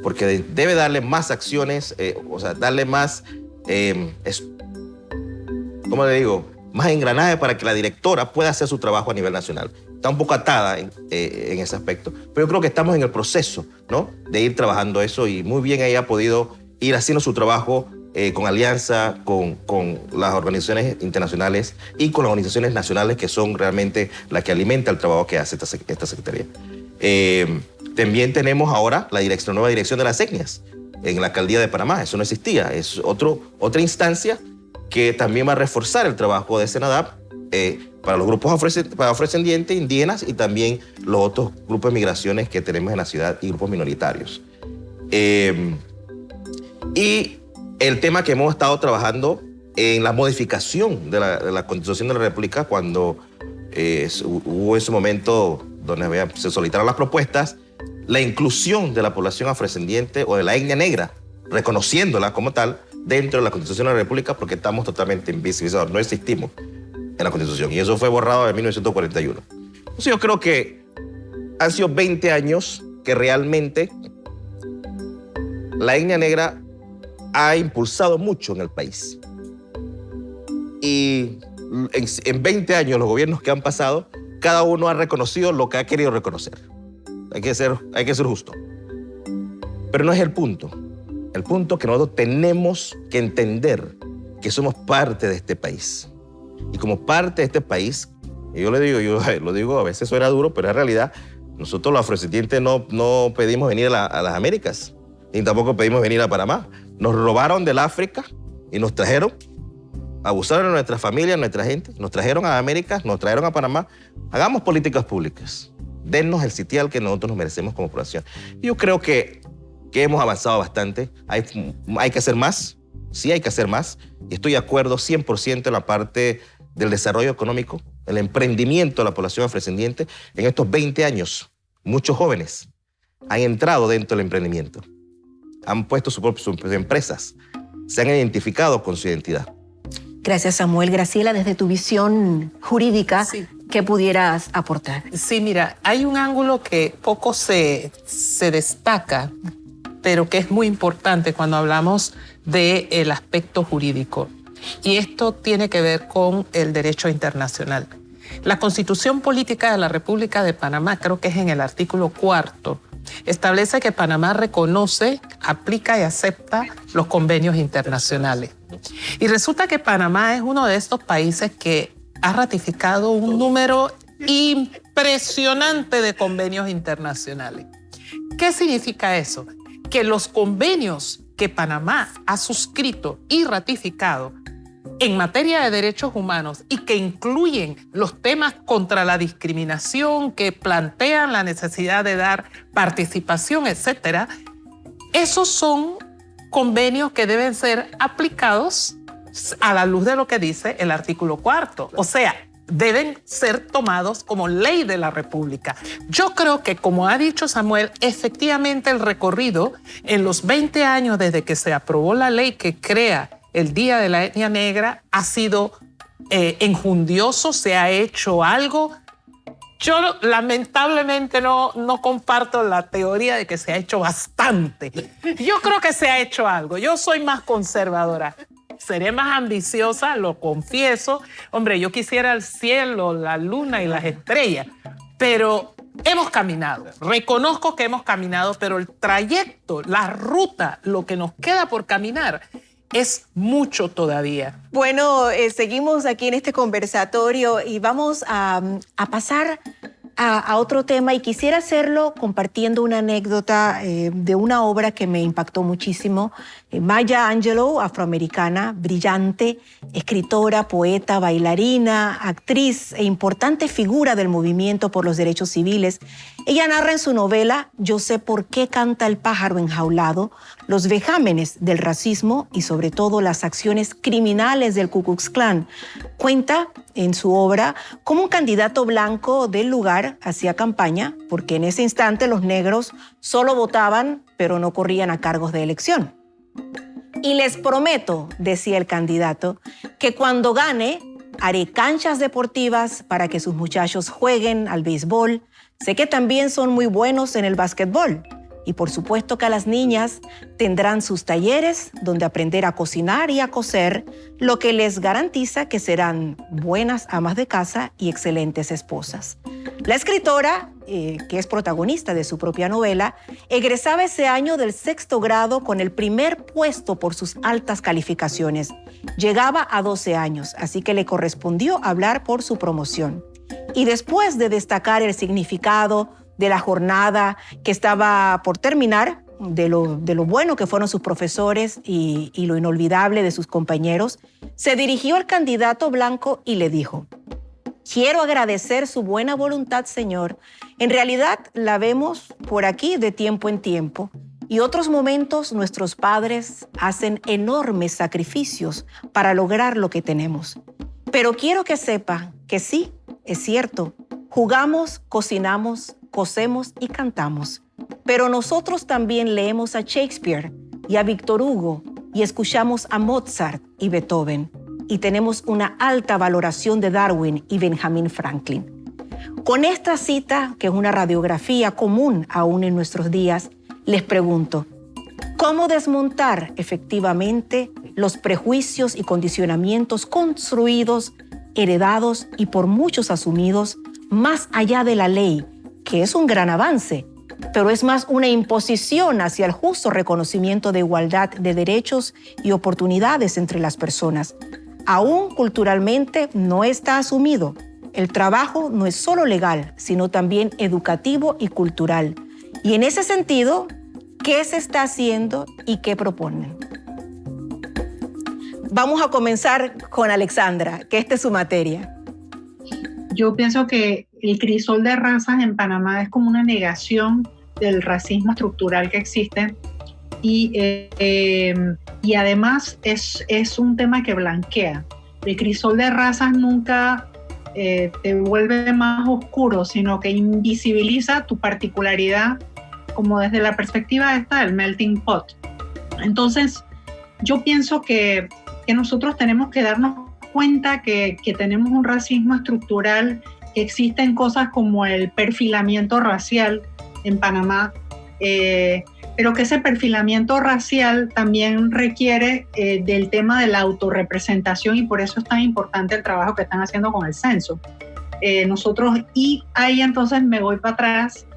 Speaker 3: porque debe darle más acciones, o sea, darle más, ¿cómo le digo?, más engranaje para que la directora pueda hacer su trabajo a nivel nacional. Está un poco atada en ese aspecto, pero yo creo que estamos en el proceso, ¿no?, de ir trabajando eso y muy bien ella ha podido ir haciendo su trabajo con alianza con las organizaciones internacionales y con las organizaciones nacionales que son realmente las que alimentan el trabajo que hace esta Secretaría. También tenemos ahora la nueva dirección de las etnias en la Alcaldía de Panamá. Eso no existía, es otra instancia que también va a reforzar el trabajo de CENADAP para los grupos afrodescendientes, indígenas y también los otros grupos de migraciones que tenemos en la ciudad y grupos minoritarios. Y el tema que hemos estado trabajando en la modificación de la Constitución de la República, cuando hubo ese momento donde se solicitaron las propuestas, la inclusión de la población afrodescendiente o de la etnia negra, reconociéndola como tal dentro de la Constitución de la República, porque estamos totalmente invisibilizados, no existimos en la Constitución, y eso fue borrado en 1941. Entonces yo creo que han sido 20 años que realmente la etnia negra ha impulsado mucho en el país. Y en 20 años, los gobiernos que han pasado, cada uno ha reconocido lo que ha querido reconocer. Hay que ser justo. Pero no es el punto. El punto es que nosotros tenemos que entender que somos parte de este país. Y como parte de este país, y yo lo digo, a veces suena duro, pero en realidad nosotros los afrodescendientes no pedimos venir a las Américas, ni tampoco pedimos venir a Panamá. Nos robaron del África y nos trajeron, abusaron de nuestra familia, nuestra gente, nos trajeron a América, nos trajeron a Panamá hagamos políticas públicas. Dennos el sitial que nosotros nos merecemos como población. Yo creo que hemos avanzado bastante. Hay que hacer más. Sí, hay que hacer más. Y estoy de acuerdo 100% en la parte del desarrollo económico, el emprendimiento de la población afrodescendiente. En estos 20 años, muchos jóvenes han entrado dentro del emprendimiento. Han puesto sus empresas. Se han identificado con su identidad.
Speaker 1: Gracias, Samuel. Graciela, desde tu visión jurídica,
Speaker 2: Sí.
Speaker 1: ¿qué pudieras aportar?
Speaker 2: Sí, mira, hay un ángulo que poco se destaca, pero que es muy importante cuando hablamos del aspecto jurídico. Y esto tiene que ver con el derecho internacional. La Constitución Política de la República de Panamá, creo que es en el artículo 4, establece que Panamá reconoce, aplica y acepta los convenios internacionales. Y resulta que Panamá es uno de estos países que ha ratificado un número impresionante de convenios internacionales. ¿Qué significa eso? Que los convenios que Panamá ha suscrito y ratificado en materia de derechos humanos y que incluyen los temas contra la discriminación, que plantean la necesidad de dar participación, etcétera, esos son convenios que deben ser aplicados a la luz de lo que dice el artículo 4. O sea, deben ser tomados como ley de la República. Yo creo que, como ha dicho Samuel, efectivamente el recorrido en los 20 años desde que se aprobó la ley que crea el Día de la Etnia Negra ha sido enjundioso, se ha hecho algo. Yo lamentablemente no comparto la teoría de que se ha hecho bastante. Yo creo que se ha hecho algo. Yo soy más conservadora. Seré más ambiciosa, lo confieso. Hombre, yo quisiera el cielo, la luna y las estrellas, pero hemos caminado. Reconozco que hemos caminado, pero el trayecto, la ruta, lo que nos queda por caminar es mucho todavía.
Speaker 1: Bueno, seguimos aquí en este conversatorio y vamos a pasar a otro tema, y quisiera hacerlo compartiendo una anécdota de una obra que me impactó muchísimo. Maya Angelou, afroamericana, brillante, escritora, poeta, bailarina, actriz e importante figura del movimiento por los derechos civiles. Ella narra en su novela Yo sé por qué canta el pájaro enjaulado los vejámenes del racismo y sobre todo las acciones criminales del Ku Klux Klan. Cuenta en su obra cómo un candidato blanco del lugar hacía campaña, porque en ese instante los negros solo votaban, pero no corrían a cargos de elección. Y les prometo, decía el candidato, que cuando gane haré canchas deportivas para que sus muchachos jueguen al béisbol. Sé que también son muy buenos en el básquetbol. Y por supuesto que las niñas tendrán sus talleres donde aprender a cocinar y a coser, lo que les garantiza que serán buenas amas de casa y excelentes esposas. La escritora, que es protagonista de su propia novela, egresaba ese año del 6º grado con el primer puesto por sus altas calificaciones. Llegaba a 12 años, así que le correspondió hablar por su promoción. Y después de destacar el significado de la jornada que estaba por terminar, de lo bueno que fueron sus profesores y lo inolvidable de sus compañeros, se dirigió al candidato blanco y le dijo: quiero agradecer su buena voluntad, señor. En realidad la vemos por aquí de tiempo en tiempo, y otros momentos nuestros padres hacen enormes sacrificios para lograr lo que tenemos. Pero quiero que sepa que sí, es cierto, jugamos, cocinamos, cosemos y cantamos. Pero nosotros también leemos a Shakespeare y a Víctor Hugo y escuchamos a Mozart y Beethoven. Y tenemos una alta valoración de Darwin y Benjamin Franklin. Con esta cita, que es una radiografía común aún en nuestros días, les pregunto, ¿cómo desmontar efectivamente los prejuicios y condicionamientos construidos, heredados y por muchos asumidos más allá de la ley, que es un gran avance, pero es más una imposición hacia el justo reconocimiento de igualdad de derechos y oportunidades entre las personas? Aún culturalmente no está asumido. El trabajo no es solo legal, sino también educativo y cultural. Y en ese sentido, ¿qué se está haciendo y qué proponen? Vamos a comenzar con Alexandra, que esta es su materia.
Speaker 5: Yo pienso que el crisol de razas en Panamá es como una negación del racismo estructural que existe y además es un tema que blanquea. El crisol de razas nunca te vuelve más oscuro, sino que invisibiliza tu particularidad como desde la perspectiva esta del melting pot. Entonces, yo pienso que nosotros tenemos que darnos cuenta que tenemos un racismo estructural, que existen cosas como el perfilamiento racial en Panamá, pero que ese perfilamiento racial también requiere del tema de la autorrepresentación, y por eso es tan importante el trabajo que están haciendo con el censo. Y ahí entonces me voy para atrás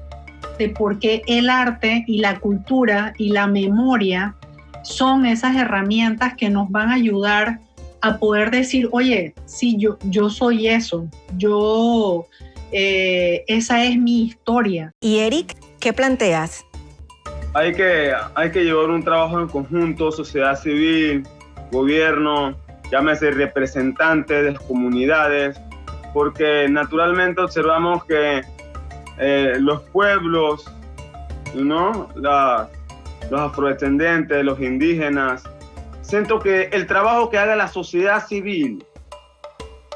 Speaker 5: de por qué el arte y la cultura y la memoria son esas herramientas que nos van a ayudar a poder decir, oye, sí, yo soy eso, esa es mi historia.
Speaker 1: Y Eric, ¿qué planteas?
Speaker 6: Hay que llevar un trabajo en conjunto, sociedad civil, gobierno, llámese representantes de las comunidades, porque naturalmente observamos que los pueblos, ¿no? Los afrodescendientes, los indígenas, siento que el trabajo que haga la sociedad civil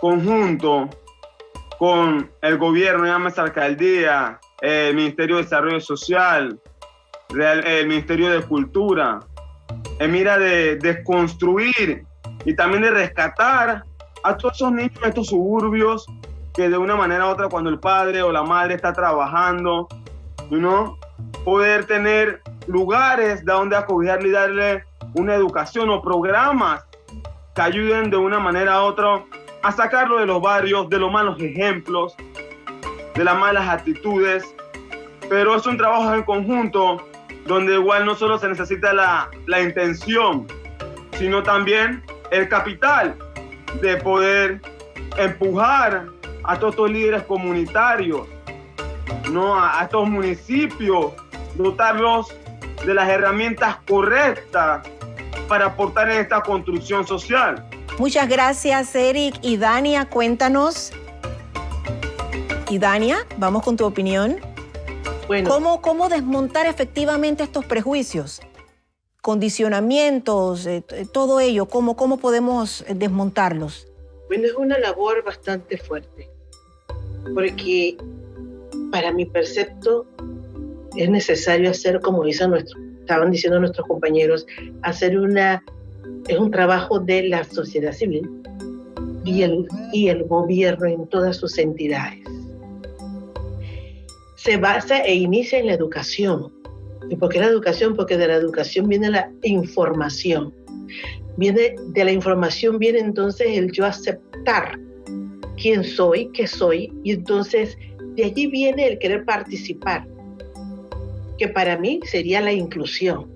Speaker 6: conjunto con el gobierno, llámese alcaldía, el Ministerio de Desarrollo Social, el Ministerio de Cultura, en mira de construir y también de rescatar a todos esos niños de estos suburbios que de una manera u otra, cuando el padre o la madre está trabajando, ¿no? Poder tener lugares de donde acogerle y darle una educación o programas que ayuden de una manera u otra a sacarlo de los barrios, de los malos ejemplos, de las malas actitudes. Pero es un trabajo en conjunto donde igual no solo se necesita la intención, sino también el capital de poder empujar a todos estos líderes comunitarios, ¿no? A estos municipios, dotarlos de las herramientas correctas para aportar en esta construcción social.
Speaker 1: Muchas gracias, Eric. Y Dania, cuéntanos. Y Dania, vamos con tu opinión.
Speaker 4: Bueno,
Speaker 1: ¿Cómo desmontar efectivamente estos prejuicios? Condicionamientos, todo ello, ¿cómo podemos desmontarlos?
Speaker 4: Bueno, es una labor bastante fuerte, porque para mi percepto es necesario hacer, como estaban diciendo nuestros compañeros, es un trabajo de la sociedad civil y el gobierno en todas sus entidades. Se basa e inicia en la educación. ¿Y por qué la educación? Porque de la educación viene la información. De la información viene entonces el yo aceptar quién soy, qué soy, y entonces de allí viene el querer participar, que para mí sería la inclusión.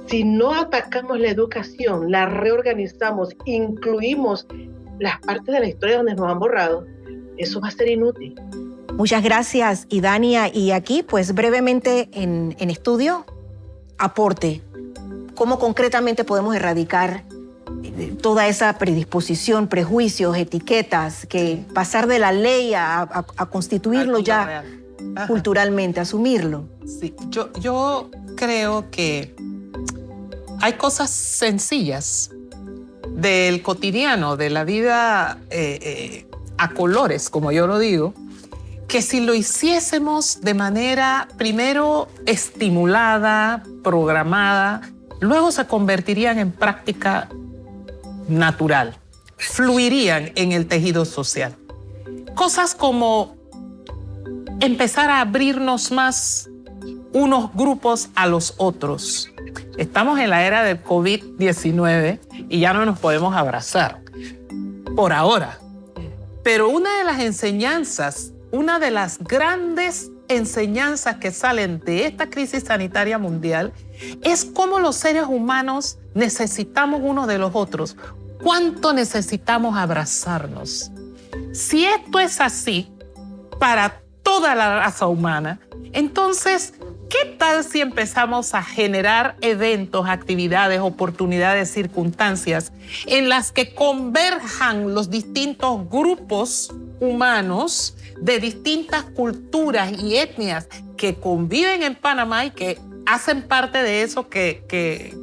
Speaker 4: Si no atacamos la educación, la reorganizamos, incluimos las partes de la historia donde nos han borrado, eso va a ser inútil.
Speaker 1: Muchas gracias, Idania. Y aquí, pues brevemente en estudio, aporte. ¿Cómo concretamente podemos erradicar toda esa predisposición, prejuicios, etiquetas, que pasar de la ley a constituirlo ya culturalmente, asumirlo?
Speaker 2: Sí, yo creo que hay cosas sencillas del cotidiano, de la vida a colores, como yo lo digo, que si lo hiciésemos de manera primero estimulada, programada, luego se convertirían en práctica natural, fluirían en el tejido social. Cosas como empezar a abrirnos más unos grupos a los otros. Estamos en la era del COVID-19 y ya no nos podemos abrazar, por ahora. Pero una de las enseñanzas, una de las grandes enseñanzas que salen de esta crisis sanitaria mundial es cómo los seres humanos necesitamos unos de los otros. ¿Cuánto necesitamos abrazarnos? Si esto es así para toda la raza humana, entonces ¿Qué tal si empezamos a generar eventos, actividades, oportunidades, circunstancias en las que converjan los distintos grupos humanos de distintas culturas y etnias que conviven en Panamá y que hacen parte de eso que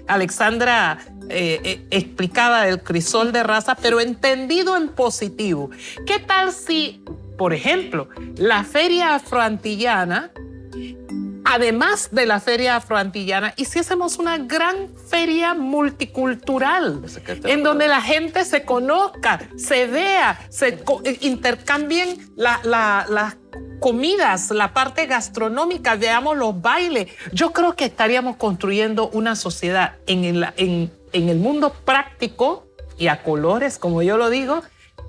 Speaker 2: Alexandra explicaba del crisol de raza, pero entendido en positivo? ¿Qué tal si, por ejemplo, la Feria Afroantillana, además de la Feria Afroantillana, hiciésemos una gran feria multicultural en donde la gente se conozca, se vea, intercambien las comidas, la parte gastronómica, veamos los bailes? Yo creo que estaríamos construyendo una sociedad en el mundo práctico y a colores, como yo lo digo,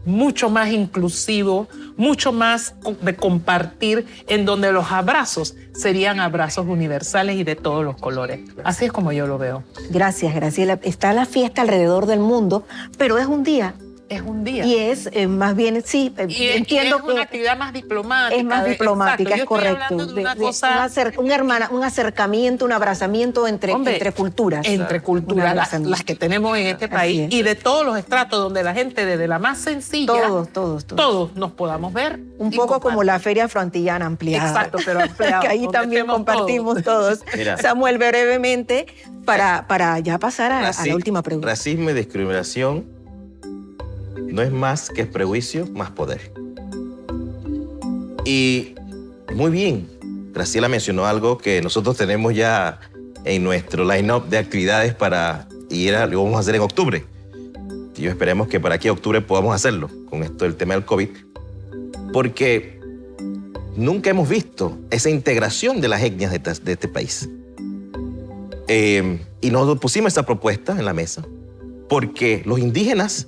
Speaker 2: mucho más inclusivo, mucho más de compartir, en donde los abrazos serían abrazos universales y de todos los colores. Así es como yo lo veo.
Speaker 1: Gracias, Graciela. Está la fiesta alrededor del mundo, pero es un día.
Speaker 2: Es un día.
Speaker 1: Y es más bien, sí, entiendo
Speaker 2: que es una actividad más diplomática.
Speaker 1: Es más diplomática,
Speaker 2: exacto.
Speaker 1: Es correcto. Un acercamiento, un abrazamiento entre culturas.
Speaker 2: Entre culturas, las que tenemos en este país, y de todos los estratos, donde la gente, desde la más sencilla, todos nos podamos ver.
Speaker 1: Un poco como la Feria Afroantillana ampliada.
Speaker 2: Exacto, pero ampliada.
Speaker 1: Que ahí también compartimos todos. Samuel, brevemente, para ya pasar a la última pregunta.
Speaker 3: Racismo y discriminación no es más que prejuicio más poder. Y muy bien, Graciela mencionó algo que nosotros tenemos ya en nuestro line-up de actividades lo vamos a hacer en octubre. Y esperemos que para aquí a octubre podamos hacerlo con esto del tema del COVID, porque nunca hemos visto esa integración de las etnias de este país. Y nos pusimos esa propuesta en la mesa porque los indígenas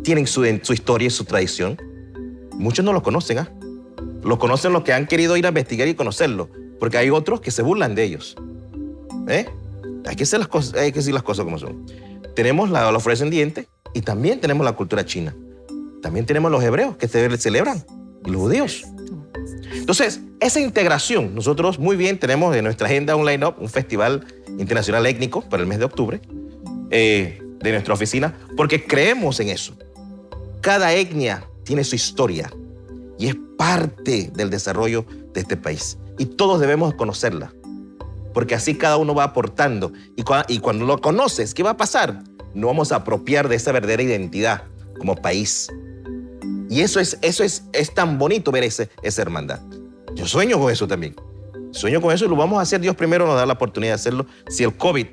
Speaker 3: tienen su historia y su tradición. Muchos no lo conocen, Lo conocen los que han querido ir a investigar y conocerlo, porque hay otros que se burlan de ellos. Hay que decir las cosas como son. Tenemos los afrodescendientes y también tenemos la cultura china. También tenemos los hebreos que celebran y los judíos. Entonces, esa integración, nosotros muy bien tenemos en nuestra agenda un line-up, un festival internacional étnico para el mes de octubre de nuestra oficina, porque creemos en eso. Cada etnia tiene su historia y es parte del desarrollo de este país. Y todos debemos conocerla, porque así cada uno va aportando. Y cuando lo conoces, ¿qué va a pasar? No vamos a apropiar de esa verdadera identidad como país. Y eso es tan bonito ver esa hermandad. Yo sueño con eso también. Sueño con eso y lo vamos a hacer. Dios primero nos da la oportunidad de hacerlo. Si el COVID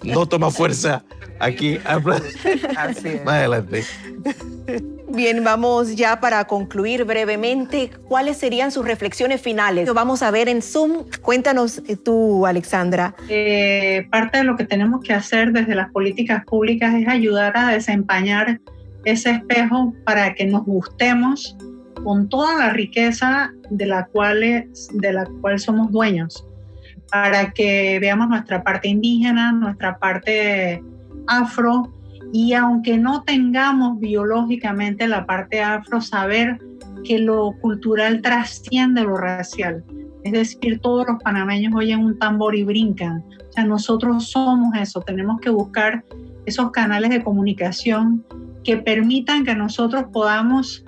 Speaker 3: no toma fuerza aquí.
Speaker 2: Así es.
Speaker 3: Más adelante.
Speaker 1: Bien, vamos ya para concluir brevemente. ¿Cuáles serían sus reflexiones finales? Lo vamos a ver en Zoom. Cuéntanos tú, Alexandra.
Speaker 5: Parte de lo que tenemos que hacer desde las políticas públicas es ayudar a desempañar ese espejo para que nos gustemos con toda la riqueza de la cual somos dueños, para que veamos nuestra parte indígena, nuestra parte afro, y aunque no tengamos biológicamente la parte afro, saber que lo cultural trasciende lo racial. Es decir, todos los panameños oyen un tambor y brincan. O sea, nosotros somos eso. Tenemos que buscar esos canales de comunicación que permitan que nosotros podamos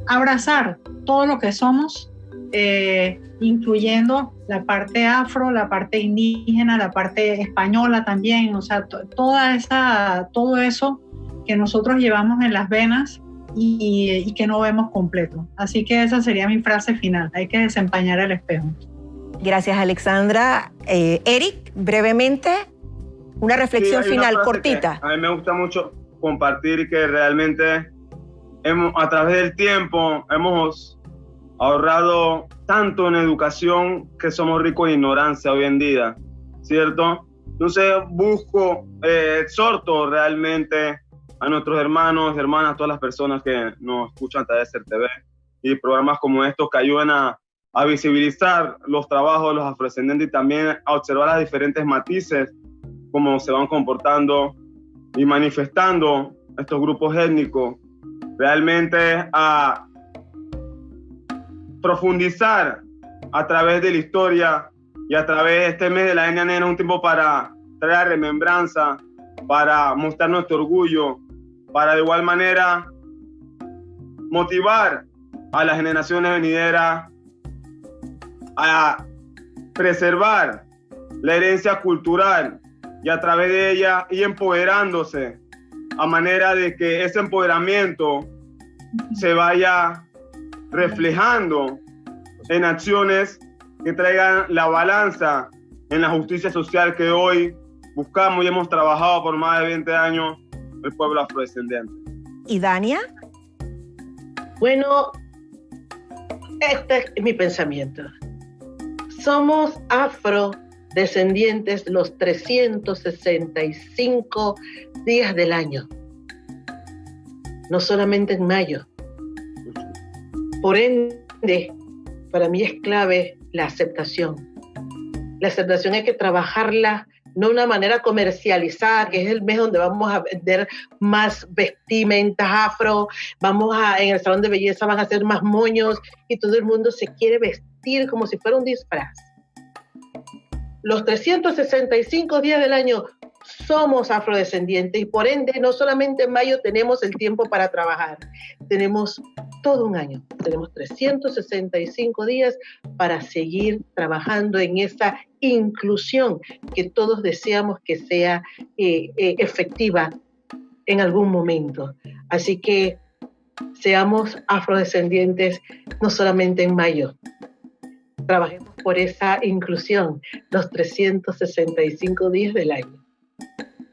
Speaker 5: abrazar todo lo que somos, incluyendo la parte afro, la parte indígena, la parte española también, o sea, todo eso que nosotros llevamos en las venas y que no vemos completo. Así que esa sería mi frase final, hay que desempañar el espejo.
Speaker 1: Gracias, Alexandra. Eric, brevemente, una reflexión final cortita.
Speaker 6: A mí me gusta mucho compartir que realmente a través del tiempo hemos ahorrado tanto en educación que somos ricos en ignorancia hoy en día, ¿cierto? Entonces exhorto realmente a nuestros hermanos, hermanas, todas las personas que nos escuchan a través de TV y programas como estos que ayuden a visibilizar los trabajos de los afrodescendientes y también a observar las diferentes matices, cómo se van comportando y manifestando estos grupos étnicos, realmente a profundizar a través de la historia y a través de este mes de la etnia negra, un tiempo para traer remembranza, para mostrar nuestro orgullo, para de igual manera motivar a las generaciones venideras a preservar la herencia cultural y a través de ella ir empoderándose a manera de que ese empoderamiento se vaya reflejando en acciones que traigan la balanza en la justicia social que hoy buscamos y hemos trabajado por más de 20 años el pueblo afrodescendiente.
Speaker 1: ¿Y Dania?
Speaker 4: Bueno, este es mi pensamiento. Somos afrodescendientes los 365 días del año, no solamente en mayo. Por ende, para mí es clave la aceptación. La aceptación hay que trabajarla no de una manera comercializada, que es el mes donde vamos a vender más vestimentas afro, en el salón de belleza van a hacer más moños y todo el mundo se quiere vestir como si fuera un disfraz. Los 365 días del año somos afrodescendientes y por ende no solamente en mayo tenemos el tiempo para trabajar, tenemos todo un año, tenemos 365 días para seguir trabajando en esa inclusión que todos deseamos que sea efectiva en algún momento. Así que seamos afrodescendientes no solamente en mayo, trabajemos por esa inclusión los 365 días del año.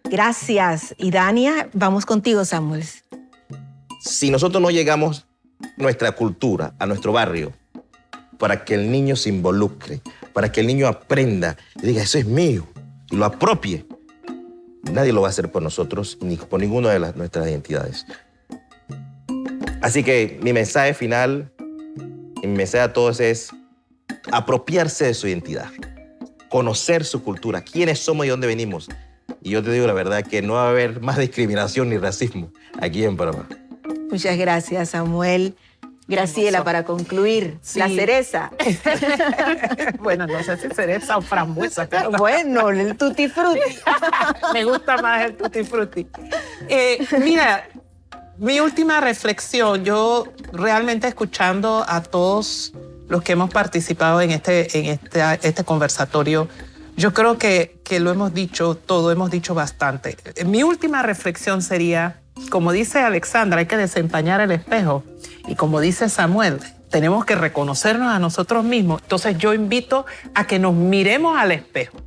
Speaker 1: Gracias. Y Dania, vamos contigo, Samuel.
Speaker 3: Si nosotros no llegamos nuestra cultura a nuestro barrio para que el niño se involucre, para que el niño aprenda y diga, eso es mío, y lo apropie, nadie lo va a hacer por nosotros ni por ninguna de nuestras identidades. Así que mi mensaje final, mi mensaje a todos es apropiarse de su identidad, conocer su cultura, quiénes somos y dónde venimos. Y yo te digo la verdad que no va a haber más discriminación ni racismo aquí en Panamá.
Speaker 1: Muchas gracias, Samuel. Graciela, para concluir, sí. La cereza.
Speaker 2: Bueno, no sé si cereza o frambuesa. Pero...
Speaker 1: Bueno, el tutti frutti.
Speaker 2: Me gusta más el tutti frutti. Mira, mi última reflexión, yo realmente escuchando a todos los que hemos participado en este conversatorio, yo creo que lo hemos dicho todo, hemos dicho bastante. Mi última reflexión sería, como dice Alexandra, hay que desempañar el espejo. Y como dice Samuel, tenemos que reconocernos a nosotros mismos. Entonces yo invito a que nos miremos al espejo.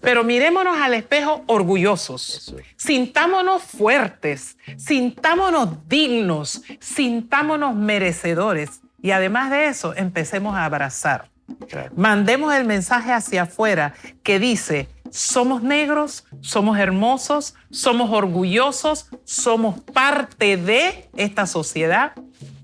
Speaker 2: Pero mirémonos al espejo orgullosos. Sintámonos fuertes, sintámonos dignos, sintámonos merecedores. Y además de eso, empecemos a abrazar. Mandemos el mensaje hacia afuera que dice, somos negros, somos hermosos, somos orgullosos, somos parte de esta sociedad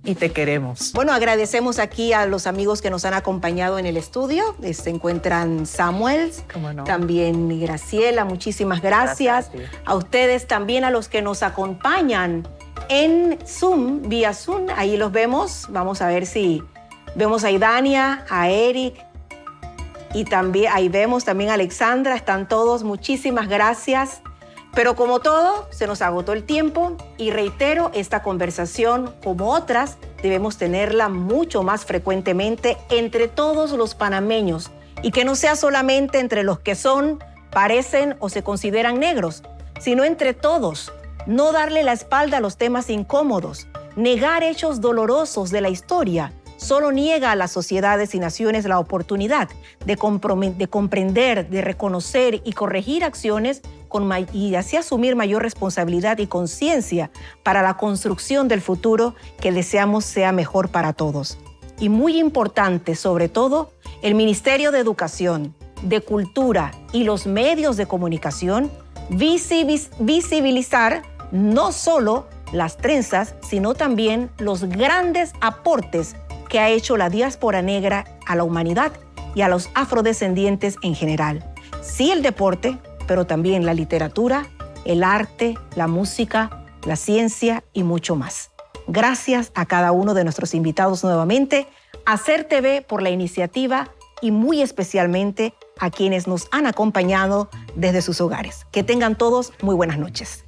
Speaker 2: y te queremos.
Speaker 1: Bueno, agradecemos aquí a los amigos que nos han acompañado en el estudio. Se encuentran Samuel,
Speaker 2: no,
Speaker 1: también Graciela, muchísimas gracias. A ustedes también, a los que nos acompañan en Zoom, vía Zoom, ahí los vemos. Vamos a ver si vemos a Dania, a Eric, y también ahí vemos también a Alexandra. Están todos, muchísimas gracias. Pero como todo, se nos agotó el tiempo y reitero, esta conversación, como otras, debemos tenerla mucho más frecuentemente entre todos los panameños y que no sea solamente entre los que son, parecen o se consideran negros, sino entre todos. No darle la espalda a los temas incómodos, negar hechos dolorosos de la historia, solo niega a las sociedades y naciones la oportunidad de comprender, de reconocer y corregir acciones y así asumir mayor responsabilidad y conciencia para la construcción del futuro que deseamos sea mejor para todos. Y muy importante, sobre todo, el Ministerio de Educación, de Cultura y los medios de comunicación visibilizar no solo las trenzas, sino también los grandes aportes que ha hecho la diáspora negra a la humanidad y a los afrodescendientes en general. Sí, el deporte, pero también la literatura, el arte, la música, la ciencia y mucho más. Gracias a cada uno de nuestros invitados nuevamente. Hacer TV por la iniciativa y muy especialmente a quienes nos han acompañado desde sus hogares. Que tengan todos muy buenas noches.